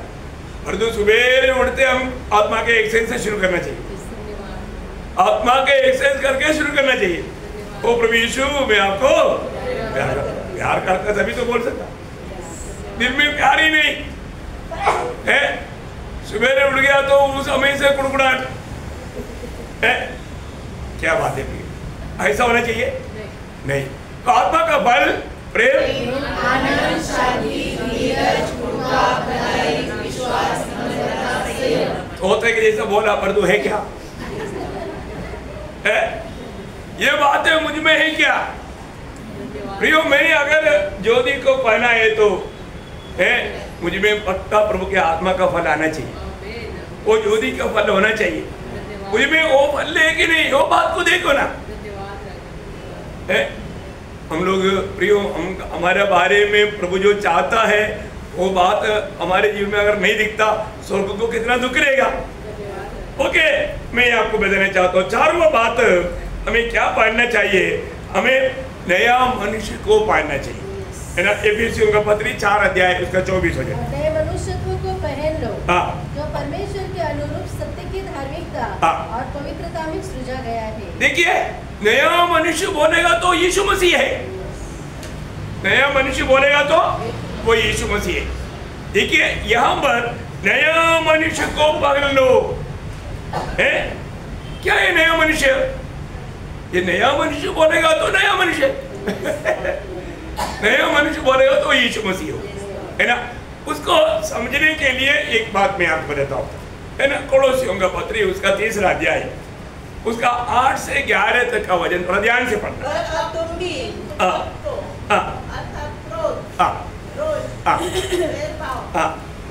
और तो सुबह उठते हम आत्मा के एक्सरसाइज से शुरू करना चाहिए, आत्मा के एक्सरसाइज करके शुरू करना चाहिए। ओ प्रभु यीशु मैं आपको प्यार करता, तभी तो बोल सकता, दिल में प्यार ही नहीं है। सुबह उठ गया तो उस समय से कुड़कुड़ाहट है, क्या बात है? ऐसा होना चाहिए? नहीं। तो आत्मा का बल प्रेम, आनंद, शांति, धीरज, कृपा, भलाई, विश्वास, नम्रता, संयम। होता है कि जैसा बोला पर तू है क्या? है ये बातें मुझ में है क्या? प्रियो मैंने अगर ज्योति को पहना है तो है मुझ में पक्का प्रभु के आत्मा का फल आना चाहिए, वो ज्योति का फल होना चाहिए मुझ में। वो फल है कि नहीं, वो बात को देखो ना। है हम लोग प्रियो, हम हमारे बारे में प्रभु जो चाहता है वो बात हमारे जीवन में अगर नहीं दिखता, स्वर्ग को कितना दुख रहेगा। ओके, मैं आपको बताना चाहता हूँ 4वां बात, हमें क्या पढ़ना चाहिए? हमें नया मनुष्य को पढ़ना चाहिए, है ना? एफिसियों का पत्री 4 अध्याय उसका 24 हो जाए। नए मनुष्यत्व को पहन लो, जो परमेश्वर के अनुरूप सत्य की धार्मिकता और पवित्रता में सृजा गया है। देखिए नया मनुष्य बोलेगा तो यीशु मसीह है, नया मनुष्य बोलेगा तो वो यीशु मसीह है। देखिए यहाँ पर नया मनुष्य को पकड़ लो, है क्या है नया मनुष्य? ये नया मनुष्य बोलेगा तो नया मनुष्य नया मनुष्य बोलेगा तो यीशु मसीह हो, है ना? उसको समझने के लिए एक बात मैं आपको बताता हूँ, है ना? कोलोसियों का पत्री उसका 3रा अध्याय उसका 8 से 11 तक का वचन थोड़ा ध्यान से पढ़ना। तुम भी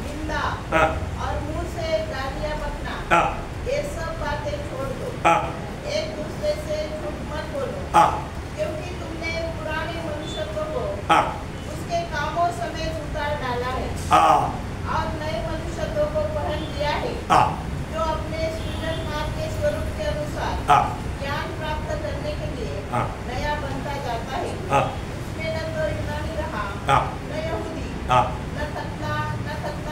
निंदा और मुंह से गालियां बकना, ये सब बातें छोड़ दो। एक दूसरे से झूठ मत बोलो, क्योंकि तुमने पुराने मनुष्यत्व को उसके जो अपने सृजनहार के स्वरूप के अनुसार ज्ञान प्राप्त करने के लिए नया बनता जाता है। उसमें न तो यूनानी रहा, न यहूदी, न खतना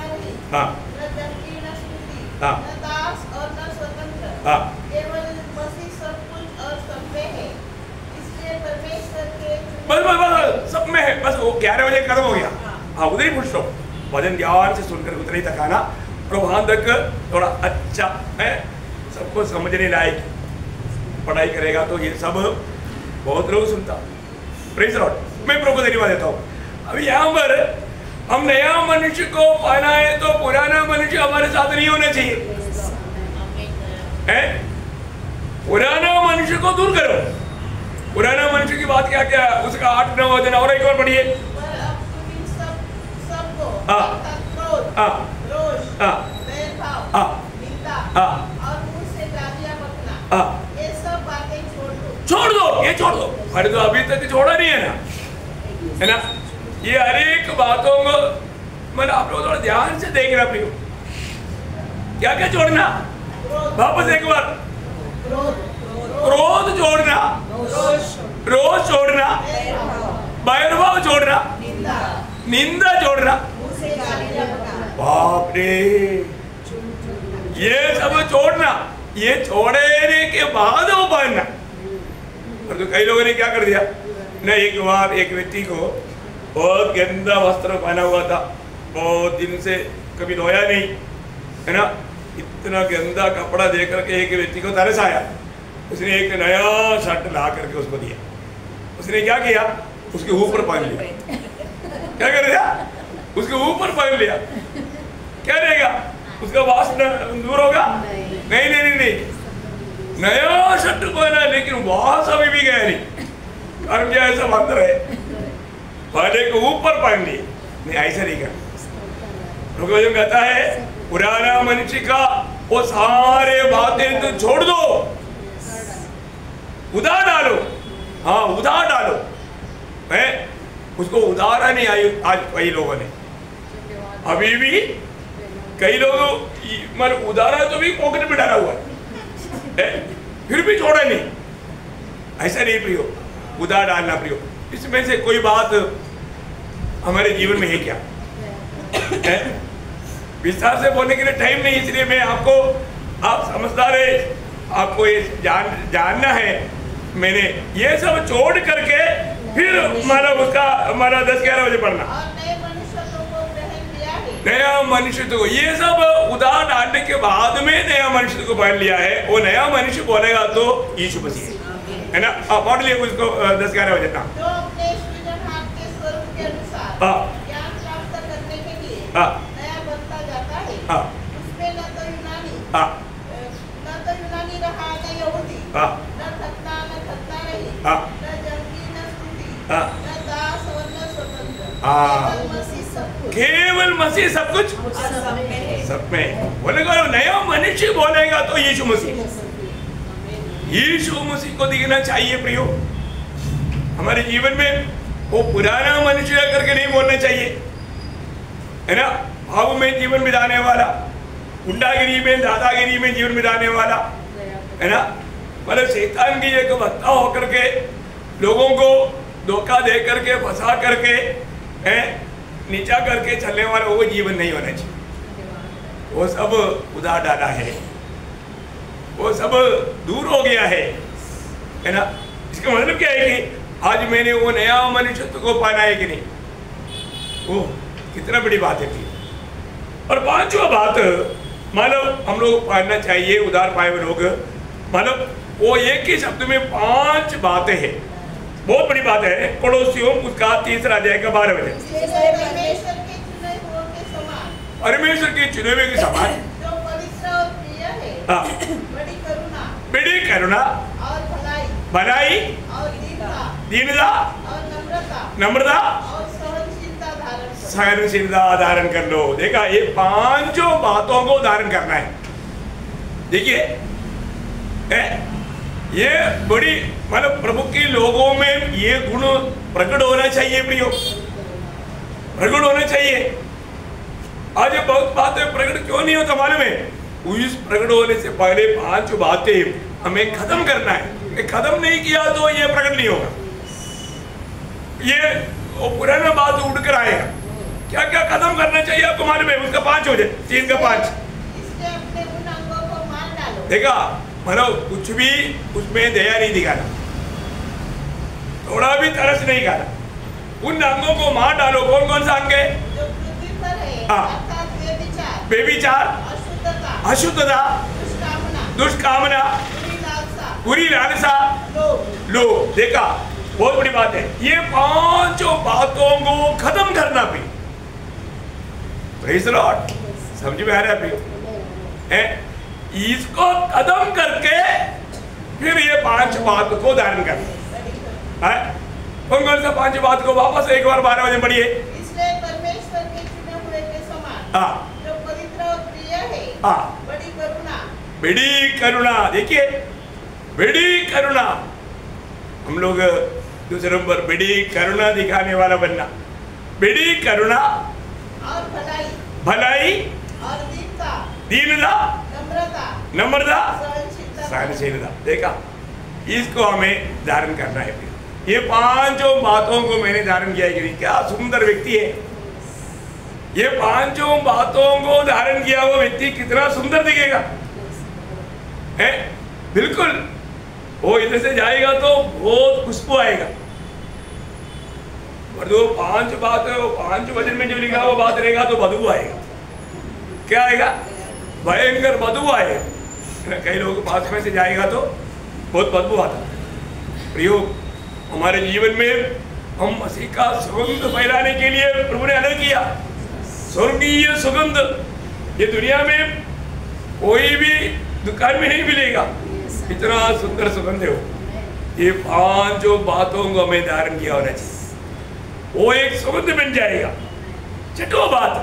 रही, न जंगली, न स्तुति, न दास और न स्वतंत्र, केवल मसीह सब कुछ और सब में है। इसलिए परमेश्वर के बस सब में है। बस वो 11 बजे खत्म हो गया। हाँ, उधर ही पूछ लो, भजन ध्यान से सुनकर उधर ही तक आना और वहां तक थोड़ा अच्छा है, सबको समझने लायक पढ़ाई करेगा तो ये सब बहुत लोग सुनता। Praise Lord. मैं प्रभु को धन्यवाद देता हूँ। अभी यहाँ पर हम नया मनुष्य को पाना है तो पुराना मनुष्य हमारे साथ नहीं होना चाहिए। पुराना मनुष्य को दूर करो। पुराना मनुष्य की बात क्या क्या है? उसका 8-9 वचन और एक और पढ़िए। छोड़ दो, ये छोड़ दो। अरे तो अभी तक छोड़ा नहीं है ना, है ना? ये हर एक बातों को मतलब आप लोग थोड़ा ध्यान से देखना प्रियो। क्या क्या छोड़ना? वापस एक बार, क्रोध छोड़ना, रोष छोड़ना, बैरभाव छोड़ना, निंदा छोड़ना। बाप रे, ये सब छोड़ना। ये छोड़ने के बाद वो पहनना। और तो कई लोगों ने क्या कर दिया ना, एक बार एक व्यक्ति को बहुत गंदा वस्त्र पहना हुआ था, बहुत दिन से कभी धोया नहीं, है ना? इतना गंदा कपड़ा देख करके एक व्यक्ति को तरस आया। उसने एक नया शर्ट ला करके उसको दिया। उसने क्या किया? उसके ऊपर पहन लिया। क्या कर दिया? उसके ऊपर पहन लिया। क्या रहेगा? उसका वासना दूर होगा? नहीं नहीं नहीं नहीं। नया शर्ट पहना लेकिन वास अभी भी गया नहीं। कारण क्या ऐसा अंदर है, पहले को ऊपर पहन लिए। नहीं, ऐसा नहीं करना। भगवान कहता है पुराना मनुष्य का वो सारे बातें तो छोड़ दो, उधार डालो। हाँ, उधार डालो। है उसको उधारा नहीं आई आज कई लोगों ने। अभी भी कई लोग मतलब उधारा तो भी पॉकेट में डाला हुआ है, फिर भी छोड़ा नहीं। ऐसा नहीं प्रियो, उधार डालना प्रियो। इसमें से कोई बात हमारे जीवन में है क्या? विस्तार से बोलने के लिए टाइम नहीं, इसलिए मैं आपको, आप समझदार है, आपको ये जानना है। मैंने ये सब छोड़ करके फिर मतलब उसका हमारा 10-11 बजे पढ़ना। नया मनुष्य को ये सब उधार डालने के बाद में नया मनुष्य को पहन लिया है। वो नया मनुष्य बोलेगा तो यीशु मसीह है ना? आप पढ़ लिए उसको 10-11 बजे तक। जो अपने सृजनहार के स्वरूप के अनुसार ज्ञान प्राप्त करने के लिए नया बनता जाता है। उसमें न तो यूनानी रहा, न यहूदी, न खतना रही, न जंगली, न स्तुति, न दास और न स्वतंत्र, केवल मसीह सब कुछ सब में। बोलेगा नया मनुष्य बोलेगा तो यीशु मसीह, यीशु मसीह को दिखना चाहिए प्रियो हमारे जीवन में। वो पुराना मनुष्य करके नहीं बोलना चाहिए, है ना? भाव में जीवन बिताने वाला, गुंडागिरी में, दादागिरी में जीवन बिताने वाला, है ना? मतलब शैतान की एक भक्ता होकर के लोगों को धोखा दे करके, फंसा करके, नीचा करके चलने वाला वो जीवन नहीं होना चाहिए। वो सब उधार डाला है, वो सब दूर हो गया है ना? इसका मतलब क्या है कि आज मैंने वो नया मनुष्यत्व को पाना है कि नहीं? वो कितना बड़ी बात है। और 5वां बात मतलब हम लोग पाना चाहिए, उधार पाए हुए लोग, मतलब वो एक ही शब्द में 5 बातें हैं। बहुत बड़ी बात है। कोलोसियों उसका 3 अध्याय का 12 वचन। परमेश्वर के चुने हुए के समान जो पवित्र और प्रिय है, बड़ी करुणा और भलाई और दीनता और नम्रता और सहनशीलता धारण कर लो। देखा, ये 5 बातों को धारण करना है। देखिए ये बड़ी मतलब प्रभु के लोगों में ये गुण प्रकट होना चाहिए प्रियो, प्रकट होना चाहिए। आज ये बहुत बात प्रकट क्यों नहीं होता मालूम है? उस प्रकट होने से पहले 5 बातें हमें खत्म करना है। खत्म नहीं किया तो ये प्रकट नहीं होगा। ये वो पुराना बात उड़ कर आएगा। क्या क्या खत्म करना चाहिए आपको मालूम है? उसका 5 हो जाए, 3 का 5। इसलिए अपने उन अंगों को मार डालो। देखा, मतलब कुछ भी उसमें दया नहीं दिखाना, थोड़ा भी तरस नहीं खाना। उन अंगों को मार डालो। कौन कौन सा अंग है? जो पृथ्वी पर है, हाँ। अर्थात व्यभिचार, बेविचार, अशुद्धता, अशुद्धता, दुष्कामना, बुरी लालसा, लोभ। देखा, बहुत बड़ी बात है। ये 5 बातों को खत्म करना भी। Praise the Lord. समझ में आ रहा है? इसको खत्म करके फिर ये 5 बात को धारण करना है। कौन कौन सा 5 बात को वापस एक बार 12 बजे पढ़िए। इसलिए परमेश्वर के चुने हुए के समान, हाँ, जो पवित्र और प्रिय है, हाँ, बड़ी करुणा, बड़ी करुणा। देखिए, बड़ी करुणा। हम लोग दूसरों पर बड़ी करुणा दिखाने वाला बनना। बड़ी करुणा और भलाई, भलाई और दीनता, दीनता, नम्रता, नम्रता, सहनशीलता। सहनशीलता। देखा, इसको हमें धारण करना है। ये 5 बातों को मैंने धारण किया है कि नहीं? क्या सुंदर व्यक्ति है। ये 5 बातों को धारण किया हुआ व्यक्ति कितना सुंदर दिखेगा, है? बिल्कुल। वो इधर से जाएगा तो बहुत खुशबू आएगा। और जो 5 बात है, वो 5 वचन में जो लिखा वो बात रहेगा तो बदबू आएगा। क्या आएगा? भयंकर बदबू आएगा। कई लोगों के पास में से जाएगा तो बहुत बदबू आता। प्रियो, हमारे जीवन में हम मसीह का सुगंध फैलाने के लिए प्रभु ने अलग किया। स्वर्गीय सुगंध ये दुनिया में कोई भी दुकान में नहीं मिलेगा। इतना सुंदर सुगंध है वो। ये 5 बातों को हमें धारण किया होना चाहिए। वो एक सुगंध बन जाएगा। छठो बात,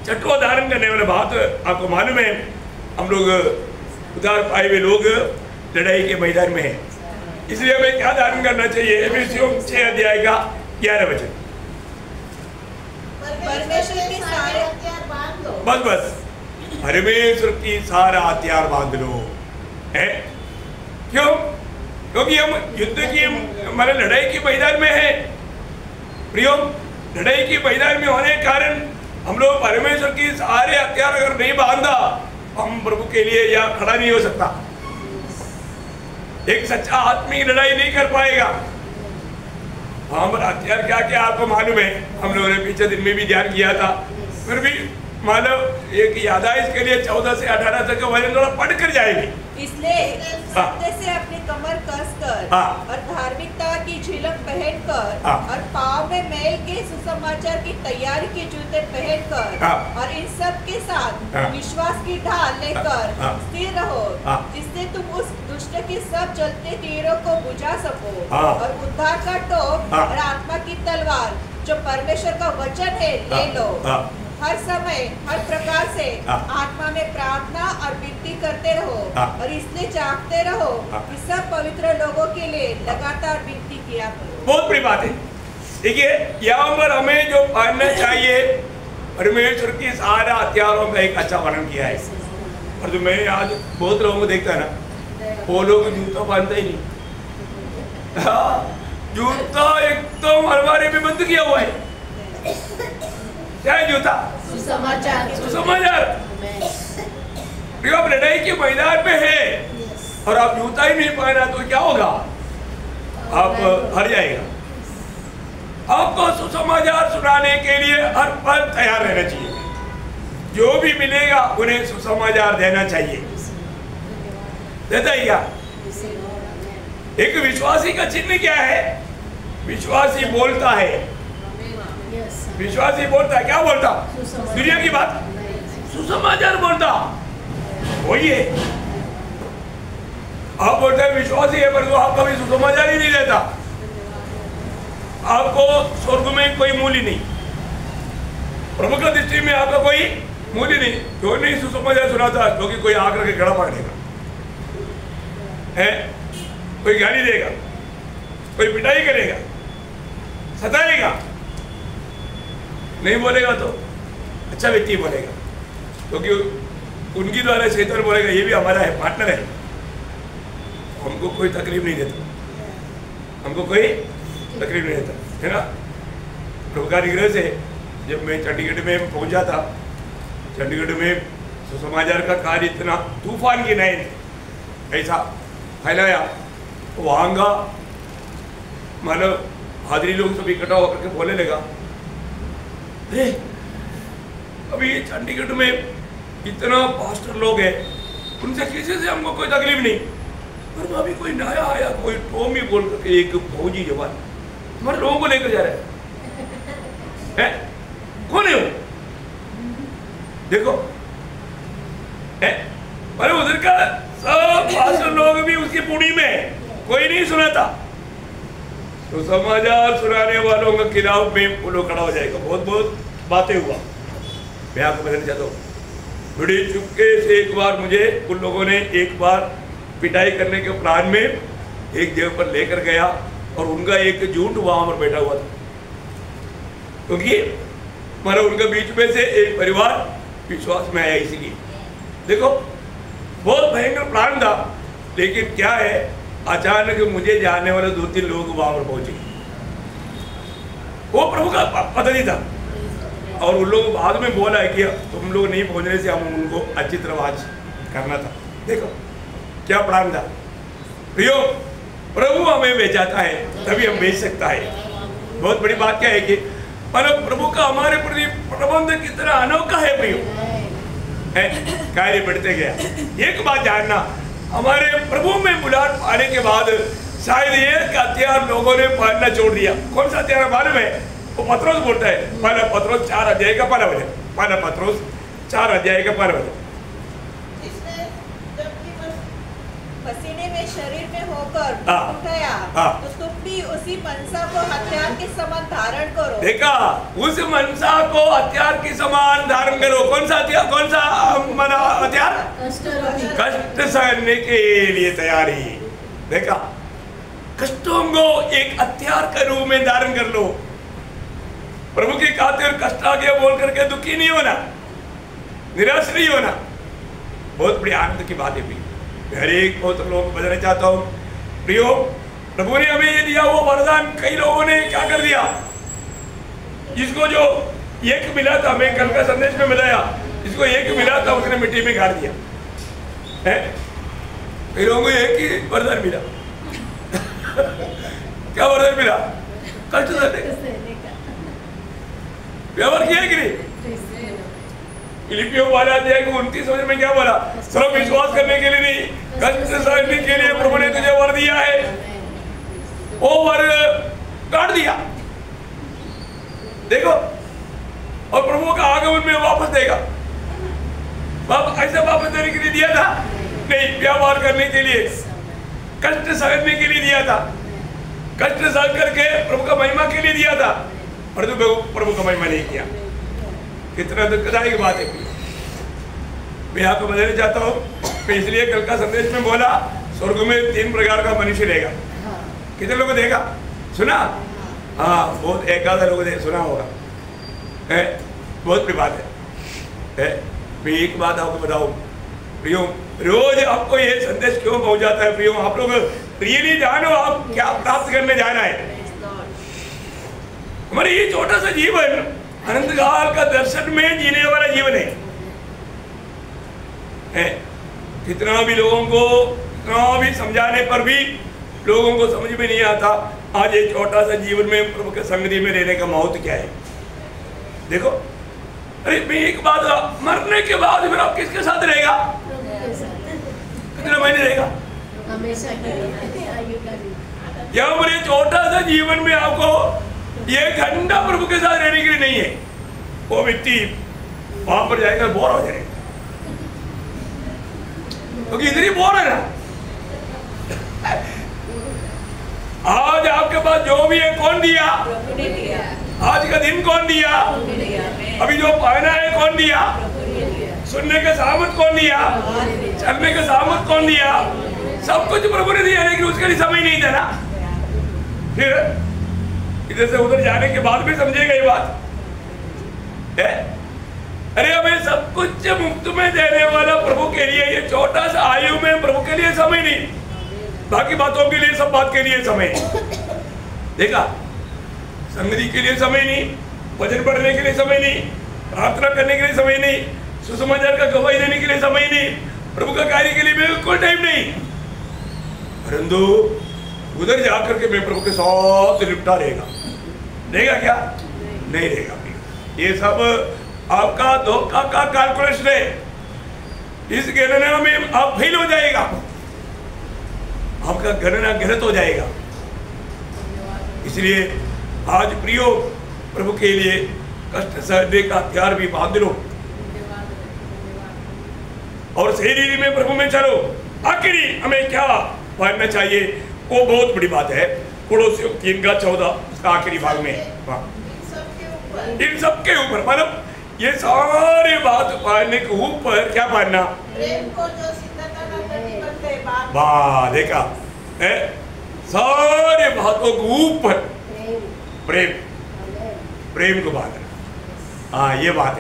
छठो धारण करने वाला बात, आपको मालूम है हम लोग उधार पाए हुए लोग लड़ाई के मैदान में हैं। इसलिए हमें क्या धारण करना चाहिए? एफेसियों 6 अध्याय का 11 वचन। परमेश्वर के सारे हथियार बांध लो। बस बस, परमेश्वर की सारा हथियार बांध लो। है क्यों? क्योंकि हम युद्ध की, हमारे लड़ाई के मैदान में है। प्रियो, लड़ाई के मैदान में होने के कारण हम लोग परमेश्वर की सारे हथियार अगर नहीं बांधा, हम प्रभु के लिए यहाँ खड़ा नहीं हो सकता। एक सच्चा आत्मिक लड़ाई नहीं कर पाएगा। हमारा हथियार क्या क्या आपको मालूम है? हम लोगों ने पीछे दिन में भी ध्यान किया था। फिर भी मालूम एक यादाइश के लिए 14 से 18 तक का वजन थोड़ा पढ़ कर जाएगी। इसलिए सत्य से अपनी कमर कसकर और धार्मिकता की झिलक पहनकर और पाँव में मैल के सुसमाचार की तैयारी के जूते पहनकर और इन सब के साथ विश्वास की ढाल लेकर स्थिर रहो, जिससे तुम उस दुष्ट के सब जलते तीरों को बुझा सको और उद्धार का टोप और आत्मा की तलवार जो परमेश्वर का वचन है ले लो। हर समय हर प्रकार से आत्मा में प्रार्थना और विनती करते रहो और इसलिए जागते रहो कि सब पवित्र लोगों के लिए लगातार विनती किया करो। बहुत बड़ी बात है। देखिए, यहाँ पर हमें जो पढ़ना चाहिए, परमेश्वर की सारा हथियारों का एक अच्छा वर्णन किया है। और जो मैं आज बहुत लोगों को देखता है ना, वो लोग जूता पहनता ही नहीं। जूता एकदम अलमारी में बंद किया हुआ है। क्या है जूता? सुसमाचार। सुसमाचार। आप लड़ाई के मैदान में है और आप जूता ही नहीं पहना तो क्या होगा? आप हार जाएगा। आपको सुसमाचार सुनाने के लिए हर पल तैयार रहना चाहिए। जो भी मिलेगा उन्हें सुसमाचार देना चाहिए। देता ही क्या? एक विश्वासी का चिन्ह क्या है? विश्वासी बोलता है। विश्वासी बोलता है। क्या बोलता? दुनिया की बात, सुसमाचार बोलता। वही है। आप बोलते हैं विश्वासी है, पर तो आपका भी सुसमाचार ही नहीं देता। आपको स्वर्ग में कोई मूल्य नहीं, प्रभु की दृष्टि में आपका कोई मूल्य नहीं। क्यों नहीं सुसमाचार सुनाता? क्योंकि कोई आकर के खड़ा पकड़ेगा, है कोई गाली देगा, कोई पिटाई करेगा, सताएगा। नहीं बोलेगा तो अच्छा व्यक्ति बोलेगा, क्योंकि उनकी द्वारा शैतान बोलेगा ये भी हमारा है, पार्टनर है, हमको कोई तकलीफ नहीं देता, हमको कोई तकलीफ नहीं देता, है ना। प्रभु का अनुग्रह से जब मैं चंडीगढ़ में पहुंचा था, चंडीगढ़ में सुसमाचार का कार्य इतना तूफान की नए ऐसा फैलाया, तो वहाँ का मतलब हाजरी लोग सब इकट्ठा होकर के बोलने लगा, अरे अभी चंडीगढ़ में इतना पास्टर लोग हैं, उनसे किसी से हमको कोई तकलीफ नहीं, पर अभी कोई नया आया, कोई टोमी बोल करके एक फौजी जवान हमारे लोगों को लेकर जा रहा है, कौन है वो? देखो पर उधर का सब पास्टर लोग भी उसकी पुड़ी में, कोई नहीं सुना था, तो समाचार सुनाने वालों के खिलाफ में पुलो खड़ा हो जाएगा। बहुत बहुत बातें हुआ, मैं आपको बताना चाहता हूँ, बड़ी चुपके से एक बार मुझे उन लोगों ने एक बार पिटाई करने के प्लान में एक जगह पर लेकर गया, और उनका एक झूठ वहां पर बैठा हुआ था, क्योंकि हमारा उनके बीच में से एक परिवार विश्वास में आया, इसीलिए देखो बहुत भयंकर प्लान था। लेकिन क्या है, अचानक मुझे जानने वाले 2-3 लोग वहां पर पहुंचे, वो प्रभु का पता नहीं था, और उन लोगों बाद में बोला है कि तुम लोग नहीं पहुंचने से हम उनको अच्छी तरह आज करना था। देखो क्या प्लान था प्रियो, प्रभु हमें भेजाता है तभी हम भेज सकता है। बहुत बड़ी बात क्या है कि मतलब प्रभु का हमारे प्रति प्रबंध कितना अनोखा है प्रियो, कार्य बढ़ते गया। एक बात जानना, हमारे प्रभु में बुलाहट पाने के बाद शायद एक हथियार लोगों ने पहनना छोड़ दिया। कौन सा हथियार मालूम है? वो पत्रोस बोलता है, पहला पत्रोस 4 अध्याय का 12 वचन, पहला पत्रोस 4 अध्याय का 12 वचन। पसीने में शरीर में होकर उठाया, तो तुम भी उसी मनसा को हथियार के समान धारण करो। देखा, उस मनसा को हथियार के समान धारण करो। कौन सा हथियार? कौन सा हथियार? कष्ट सहने के लिए तैयारी। देखा, कष्टों को एक हथियार के रूप में धारण कर लो। प्रभु की खातिर कष्ट आ गया बोल करके दुखी नहीं होना, निराश नहीं होना। बहुत बड़ी आनंद की बात है भी। हर एक बहुत लोगों को बताना चाहता हूँ प्रियो, प्रभु ने हमें ये दिया वो वरदान कई लोगों ने क्या कर दिया, जिसको जो एक मिला था, मैं कल का संदेश में बताया, जिसको एक मिला था उसने मिट्टी में गाड़ दिया है। कई लोगों को एक ही वरदान मिला क्या वरदान मिला? कष्ट सहने का। व्यवहार किया कि नहीं? फिलिपियों 12:29 में क्या बोला? सिर्फ विश्वास करने के लिए नहीं, कष्ट सहने के लिए प्रभु ने तुझे वर दिया है। वो वर काट दिया, देखो, और प्रभु का आगमन में वापस देगा। ऐसा वापस देने के लिए दिया था नहीं, व्यवहार करने के लिए, कष्ट सहने के लिए दिया था, कष्ट सह करके प्रभु का महिमा के लिए दिया था, और तो प्रभु का महिमा नहीं किया। कितना दुखदायक बात है। मैं आपको बताना चाहता हूँ, मैं इसलिए कल का संदेश में बोला स्वर्ग में 3 प्रकार का मनुष्य रहेगा। कितने लोगों देखा, सुना? हाँ, बहुत एक आधा लोगों ने सुना होगा, है बहुत बड़ी बात है। मैं एक बात आपको बताऊँ प्रियो, रोज आपको ये संदेश क्यों पहुंचाता है प्रियो? आप लोग रियली जानो आप क्या प्राप्त करने जाना है। हमारे ये छोटा सा जीवन अनंत काल का दर्शन में जीने वाला जीवन है। कितना भी लोगों को, कितना भी समझाने पर भी लोगों को समझ में नहीं आता। आज ये छोटा सा जीवन में प्रभु के संगति में रहने का महत्व क्या है। देखो, अरे मैं एक बात, मरने के बाद फिर आप किसके साथ रहेगा? कितने महीने रहेगा? हमेशा के लिए। या मेरे छोटा सा जीवन में आपको ये घंटा प्रभु के साथ रहने के लिए नहीं है। वो व्यक्ति वहां पर जाएगा बोर हो जाएगा, क्योंकि इधर ही बोर है ना। आज आपके पास जो भी है कौन दिया? आज का दिन कौन दिया? अभी जो पहना है कौन दिया? सुनने का सामर्थ कौन दिया? चलने का सामर्थ कौन दिया? सब कुछ प्रभु ने दिया, लेकिन उसके लिए समय नहीं था ना। फिर इधर से उधर जाने के बाद भी समझेगा ये बात है। अरे हमें सब कुछ मुफ्त में देने वाला प्रभु के लिए ये छोटा सा आयु में प्रभु के लिए समय नहीं, बाकी बातों के लिए सब बात के लिए समय। देखा, संगति के लिए समय नहीं, भजन पढ़ने के लिए समय नहीं, प्रार्थना करने के लिए समय नहीं, सुसमाचार का गवाही देने के लिए समय नहीं, प्रभु का कार्य के लिए बिल्कुल टाइम नहीं। परंतु उधर जाकर के मैं प्रभु के साथ निपटा रहेगा, रहेगा क्या? नहीं रहेगा। ये सब आपका धोखा का कैलकुलेशन है, इस गणना में आप फेल हो जाएगा, आपका गणना गलत हो जाएगा। इसलिए आज प्रियो प्रभु के लिए कष्ट सहने का हथियार भी बांध लो और सही रीति में प्रभु में चलो। आखिरी हमें क्या पढ़ना चाहिए, वो बहुत बड़ी बात है। कुलोसियों 3:14 उसका आखिरी भाग में, इन सब के ऊपर मतलब ये सारी बात पढ़ने के ऊपर क्या पढ़ना? प्रेम को जो सिद्धता का प्रतीक बनते हैं। वाह, देखा है, सारे बातों के ऊपर प्रेम, प्रेम को बांधना। हाँ, ये बात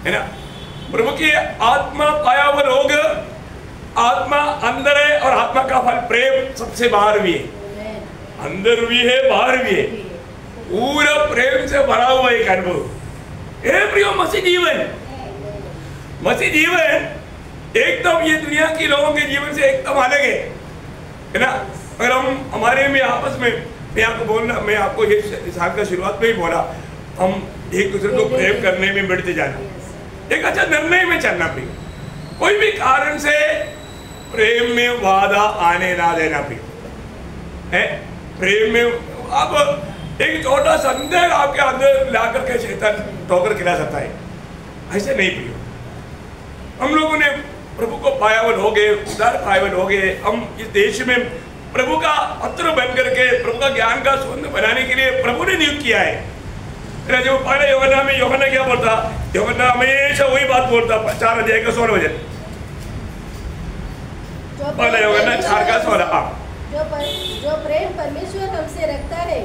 है ना। प्रभु की आत्मा पाया हुआ लोग, आत्मा अंदर है और आत्मा का फल प्रेम सबसे बाहर भी है, अंदर भी है बाहर भी है, पूरा प्रेम से भरा हुआ एक अनुभव। प्रियो मसीह जीवन, मसीह जीवन एकदम ये दुनिया की लोगों के जीवन से एकदम अलग है ना। अगर हम हमारे में आपस में, मैं आपको बोलना, मैं आपको ये साल का शुरुआत में ही बोला, हम एक दूसरे को प्रेम करने में बढ़ते जाना, एक अच्छा निर्णय में चलना प्रिय, कोई भी कारण से प्रेम में बाधा आने ना देना प्रिय है। प्रेम में अब एक छोटा संदेह आपके अंदर ला करके शैतान ठोकर खिला सकता है, ऐसे नहीं प्रिय। हम लोगों ने प्रभु को पाया हुआ हो गए, उद्धार पाया हुआ हो गए, हम इस देश में प्रभु का पत्र बन करके प्रभु का ज्ञान का सुगंध बनाने के लिए प्रभु ने नियुक्त किया है। जो पहले यूहन्ना में यूहन्ना क्या बोलता, यूहन्ना हमेशा वही बात बोलता, 4:16 पहले यूहन्ना 4:16। जो प्रेम परमेश्वर हमसे रखता है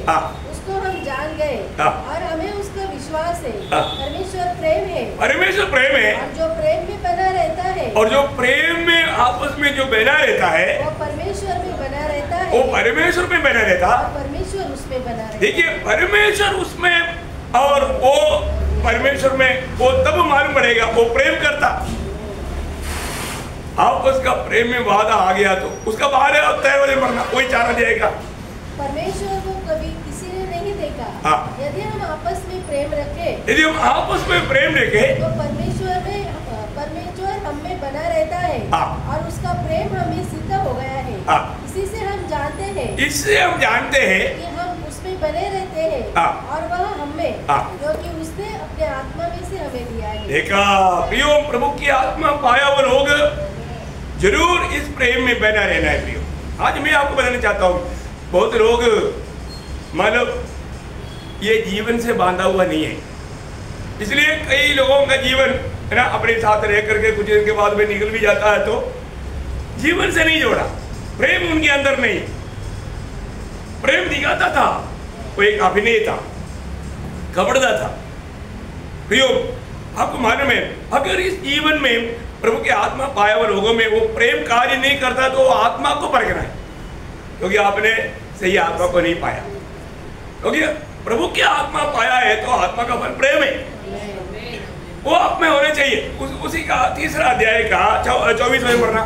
उसको हम जान गए और हमें उसका विश्वास है। परमेश्वर प्रेम है, परमेश्वर प्रेम है, और जो प्रेम में बना रहता है, और जो प्रेम में आपस में जो बना रहता है वो परमेश्वर में बना रहता है, वो परमेश्वर में बना रहता, और परमेश्वर उसमें बना रहता। देखिए, परमेश्वर उसमें और वो परमेश्वर में, वो तब मालूम पड़ेगा वो प्रेम करता। आपस का प्रेम में वादा आ गया तो उसका बाहर है, तय हो मरना, कोई चारा जाएगा। परमेश्वर को कभी किसी ने नहीं देखा। यदि हम आपस में प्रेम रखें, यदि हम आपस में प्रेम रखें तो परमेश्वर हम में बना रहता है और उसका प्रेम हमें सिद्ध हो गया है। इसी से हम जानते हैं, इससे हम जानते हैं कि हम उसमें बने रहते हैं और वह हमें, क्योंकि उसने अपने आत्मा में से हमें दिया है। देखा प्रियो, प्रभु की आत्मा पाया हुआ लोग जरूर इस प्रेम में बना रहना है प्रियो। आज मैं आपको बताना चाहता हूँ, बहुत लोग मतलब ये जीवन से बांधा हुआ नहीं है, इसलिए कई लोगों का जीवन है ना अपने साथ रह करके कुछ दिन के बाद में निकल भी जाता है, तो जीवन से नहीं जोड़ा, प्रेम उनके अंदर नहीं। प्रेम दिखाता था, वो एक अभिनय था, कपड़दा था। प्रियो, आपको मालूम है, अगर इस जीवन में प्रभु के आत्मा पाया हुआ लोगों में वो प्रेम कार्य नहीं करता तो आत्मा को परखना है, क्योंकि आपने सही आत्मा को नहीं पाया। क्योंकि प्रभु की आत्मा पाया है तो आत्मा का फल प्रेम है, वो आप में होने चाहिए। उसी का 3 अध्याय का 24 में पढ़ना,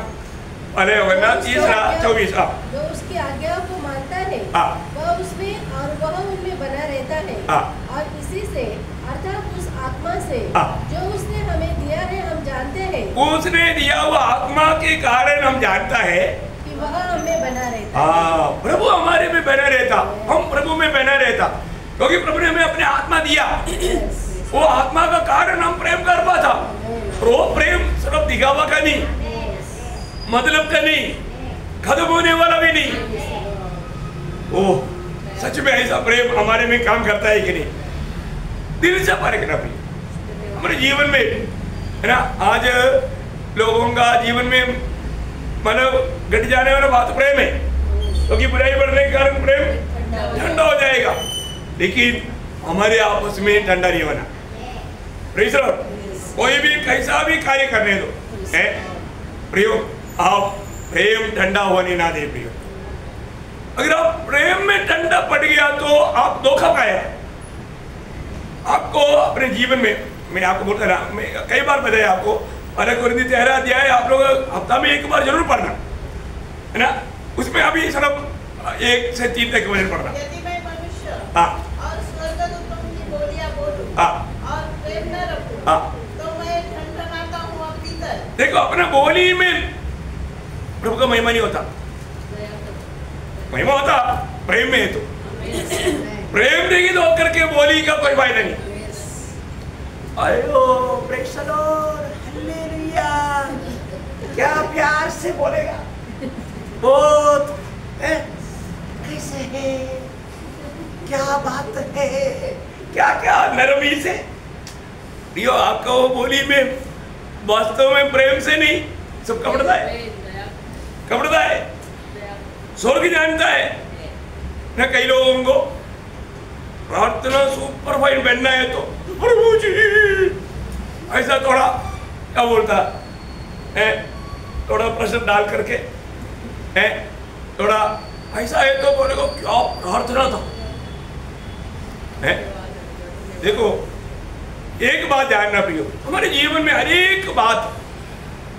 अरे वरना 3:24। जो उसकी आज्ञा को मानता है वह उसमें और वह उनमें बना रहता है, और इसी से अर्थात उस आत्मा से जो उसने हमें दिया है हम जानते हैं, उसने दिया हुआ आत्मा के कारण हम जानता है कि वह हमें बना रहता है। प्रभु हमारे में बना रहता, हम प्रभु में बना रहता, क्योंकि प्रभु ने हमें अपने आत्मा दिया। वो आत्मा का कारण हम प्रेम कर पाता। वो प्रेम सिर्फ दिखावा का नहीं, मतलब का नहीं, खत्म होने वाला भी नहीं। ओ सच में ऐसा प्रेम हमारे में काम करता है कि नहीं, दिल से परखना भी हमारे जीवन में है ना। आज लोगों का जीवन में मतलब घट जाने वाला बात प्रेम है, क्योंकि बुराई बढ़ने के कारण प्रेम ठंडा हो जाएगा, लेकिन हमारे आपस में ठंडा नहीं होना। Praise the Lord. कोई भी कैसा भी कार्य करने दो, है प्रियो, आप प्रेम ठंडा होने ना दे प्रियो। अगर आप प्रेम में ठंडा पड़ गया तो आप धोखा पाएगा। आपको अपने जीवन में, मैं आपको बोलता ना, मैं कई बार बताया आपको, पहले कुरिन्ती 13 अध्याय आप लोग हफ्ता में एक बार जरूर पढ़ना, है ना। उसमें अभी सिर्फ 1 से 3 तक वचन पढ़ना। यदि मैं मनुष्य हाँ और स्वर्गदूतों की बोलियां बोलूं हाँ और प्रेम न रखूं, हाँ, तो मैं ठनठनाता हूं भीतर। देखो अपना बोली में प्रभु का महिमा नहीं होता, महिमा होता प्रेम में है। तो प्रेम नहीं तो करके बोली का कोई फायदा नहीं। आयो प्रेज़ द लॉर्ड, हालेलुया, क्या प्यार से बोलेगा, बहुत कैसे है, क्या बात है, क्या क्या नरमी से। प्रियो, आपका वो बोली में वास्तव में प्रेम से नहीं, सब कपड़ता है, कपड़ता है, स्वर्ग जानता है ना। कई लोगों को प्रार्थना सुपर फाइन बनना है तो प्रभु जी ऐसा थोड़ा क्या बोलता है, थोड़ा प्रश्न डाल करके है, थोड़ा ऐसा है तो बोले को क्या प्रार्थना था है। देखो एक बात जानना प्रियो, हमारे जीवन में हर एक बात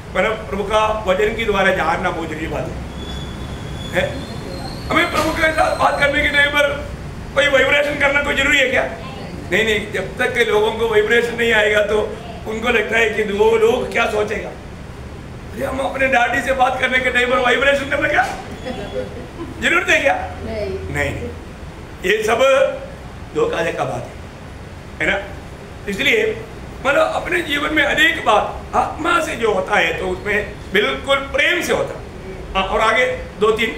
मतलब प्रभु का वचन के द्वारा जानना बहुत जरूरी बात है। हमें प्रभु के साथ बात करने के टाइम पर कोई वाइब्रेशन करना कोई जरूरी है क्या? नहीं नहीं, जब तक के लोगों को वाइब्रेशन नहीं आएगा तो उनको लगता है कि वो लोग क्या सोचेगा। अरे हम अपने डैडी से बात करने के टाइम पर वाइब्रेशन करना क्या जरूरत है क्या? नहीं, ये सब धोखा का बात है ना। इसलिए मतलब अपने जीवन में अनेक बात आत्मा से जो होता है तो उसमें बिल्कुल प्रेम से होता है। और आगे 2-3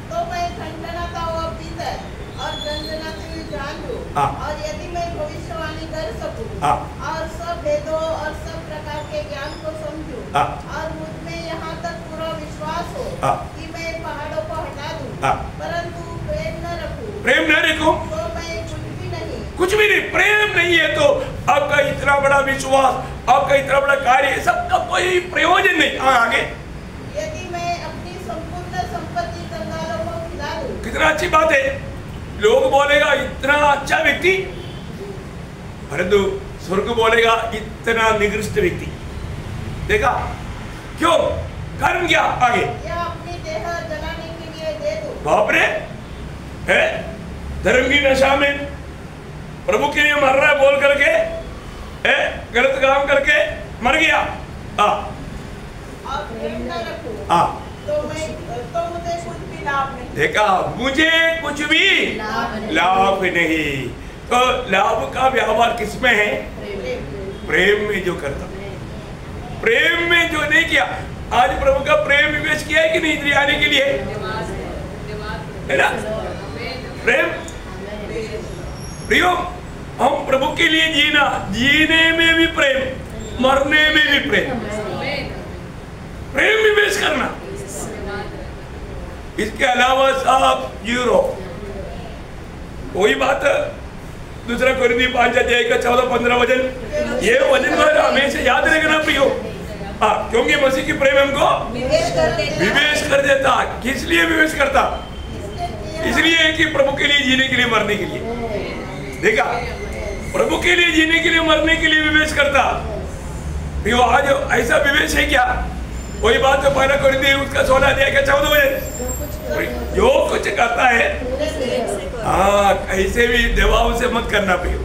तो मैं ठनठनाता हूं भीतर और गंजनाती हुई जान दूं, और यदि मैं भविष्यवाणी कर सकूं और सब भेदों और सब प्रकार के ज्ञान को समझूं, और मुझ में यहाँ तक पूरा विश्वास हो कि मैं पहाड़ों को हटा दूं, परंतु प्रेम न रखूं, तो मैं कुछ भी नहीं। प्रेम नहीं है तो आपका इतना बड़ा विश्वास, आपका इतना बड़ा कार्य, सबका कोई प्रयोजन नहीं। आगे, यदि मैं अपनी संपूर्ण संपत्ति कंगालों को खिला दूं, कितना अच्छी बात है, लोग बोलेगा इतना अच्छा व्यक्ति, परंतु स्वर्ग बोलेगा इतना निकृष्ट व्यक्ति। देखा क्यों? कारण क्या? आगे, या अपनी देह जलाने के लिए दे दूं। बाप रे, है धर्म की नशा में प्रभु के लिए मर रहा है बोल करके, गलत काम करके मर गया। और प्रेम न रखूं, तो मुझे कुछ भी लाभ नहीं। देखा, मुझे कुछ भी लाभ नहीं। तो लाभ का व्यवहार किसमें है? प्रेम में जो करता, प्रेम में जो नहीं किया। आज प्रभु का प्रेम निवेश किया है कि नहीं इधर आने के लिए, है ना? प्रेम प्रियो, हम प्रभु के लिए जीना, जीने में भी प्रेम, मरने में भी प्रेम, प्रेम निवेश करना। इसके अलावा सब जीरो। कोई बात दूसरा कुरिन्ती 5 अध्याय का 14-15 वचन, ये वचन हमेशा याद रखना प्रियो। क्योंकि मसीह की प्रेम हमको विवेश कर देता। किस लिए विवेश करता? इसलिए कि प्रभु के लिए जीने के लिए, मरने के लिए। देखा, प्रभु के लिए जीने के लिए, मरने के लिए विवेश करता। तो आज ऐसा विवेश है क्या? वही बात तो पहला कुरिन्ती उसका 16 अध्याय का 14 वचन, जो कुछ करता है कैसे भी दबाव से मत करना प्रियो,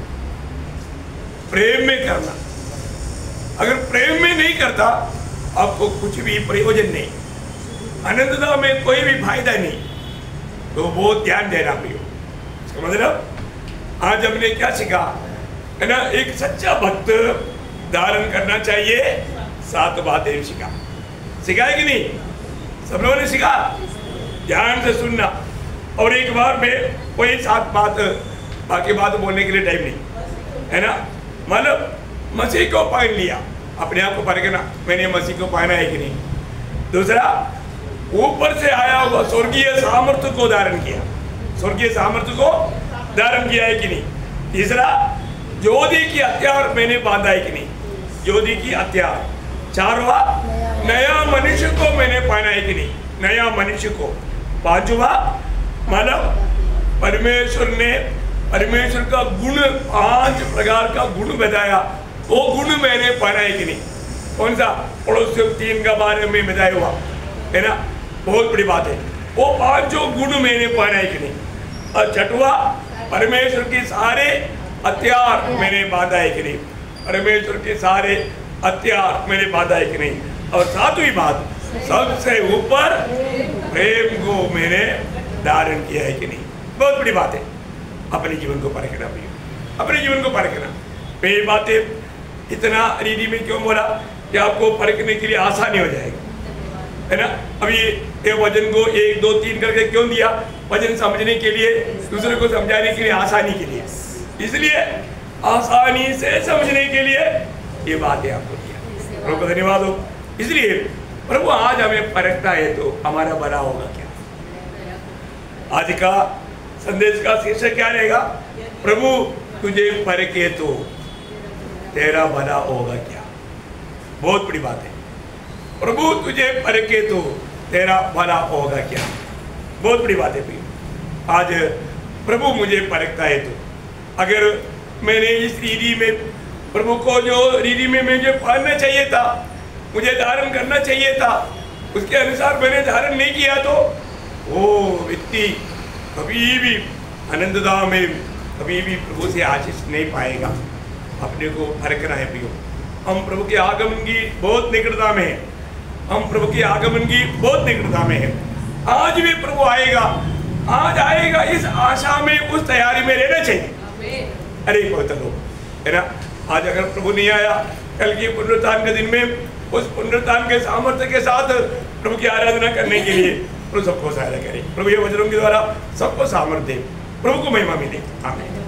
प्रेम में करना। अगर प्रेम में नहीं करता आपको कुछ भी प्रयोजन नहीं, अनंतता में कोई भी फायदा नहीं। तो बहुत ध्यान देना प्रियो। इसका मतलब आज हमने क्या सीखा है ना? एक सच्चा भक्त धारण करना चाहिए 7 बातें सीखा। सीखा है कि नहीं? सब लोगों ने सीखा? ध्यान से सुनना। और एक बार में कोई 7 बात, बाकी बात बोलने के लिए टाइम नहीं, है ना? मतलब मसीह को पहन लिया, अपने आप को परखना, मैंने मसीह को पहना है कि नहीं। दूसरा, ऊपर से आया हुआ स्वर्गीय सामर्थ्य को धारण किया, स्वर्गीय सामर्थ्य को धारण किया है कि नहीं। तीसरा, ज्योति की हथियार मैंने बांधा है कि नहीं। ज्योति की हथियार। चारवा, नया मनुष्य को मैंने पहना है कि नहीं, नया मनुष्य को। पांचवा, मतलब परमेश्वर का गुण, 5 प्रकार का गुण बताया, वो गुण मैंने पहना है कि नहीं। कौन सा? पड़ोसियों 3 का बारे में बताया हुआ है ना, बहुत बड़ी बात है। वो 5 गुण मैंने पहना है कि नहीं। और छठवा, परमेश्वर के सारे हथियार मैंने बांधा है कि नहीं, परमेश्वर के सारे हथियार मैंने बांधा है कि नहीं। और सातवीं बात, सबसे ऊपर प्रेम को मैंने धारण किया है कि नहीं। बहुत बड़ी बात है। अपने जीवन को परखना भी, अपने जीवन को परखना। मैं ये बातें इतना रीति में क्यों बोला कि आपको परखने के लिए आसानी हो जाएगी, है ना। अभी ये वचन को 1 2 3 करके क्यों दिया? वचन समझने के लिए, दूसरे को समझाने के लिए, आसानी के लिए। इसलिए आसानी से समझने के लिए ये बातें आपको दिया। प्रभु को धन्यवाद हो। इसलिए प्रभु आज हमें परखता है तो हमारा भला होगा क्या? आज का संदेश का शीर्षक क्या रहेगा? प्रभु तुझे परखे तो तेरा भला होगा क्या? बहुत बड़ी बात है। प्रभु तुझे परखे तो तेरा भला होगा क्या? बहुत बड़ी बात है। आज प्रभु मुझे परखता है तो अगर मैंने इस रीति में प्रभु को, जो रीति में मुझे पहनना चाहिए था, मुझे धारण करना चाहिए था, उसके अनुसार मैंने धारण नहीं किया तो वो व्यक्ति कभी भी आनंददा में कभी भी प्रभु से आशीष नहीं पाएगा। अपने को परखना है प्रियो। हम प्रभु के आगमन की बहुत निकटता में हैं, हम प्रभु के आगमन की बहुत निकटता में हैं। आज भी प्रभु आएगा, आज आएगा, इस आशा में, उस तैयारी में रहना चाहिए। अरे पवित्र लोग, है ना। आज अगर प्रभु नहीं आया, कल के पुनरुत्थान के दिन में उस पुनरुत्थान के सामर्थ्य के साथ प्रभु की आराधना करने के लिए प्रभु सबको सहायता करे। प्रभु ये वचनों के द्वारा सबको सामर्थ्य दे, प्रभु को महिमा मिले। आमीन।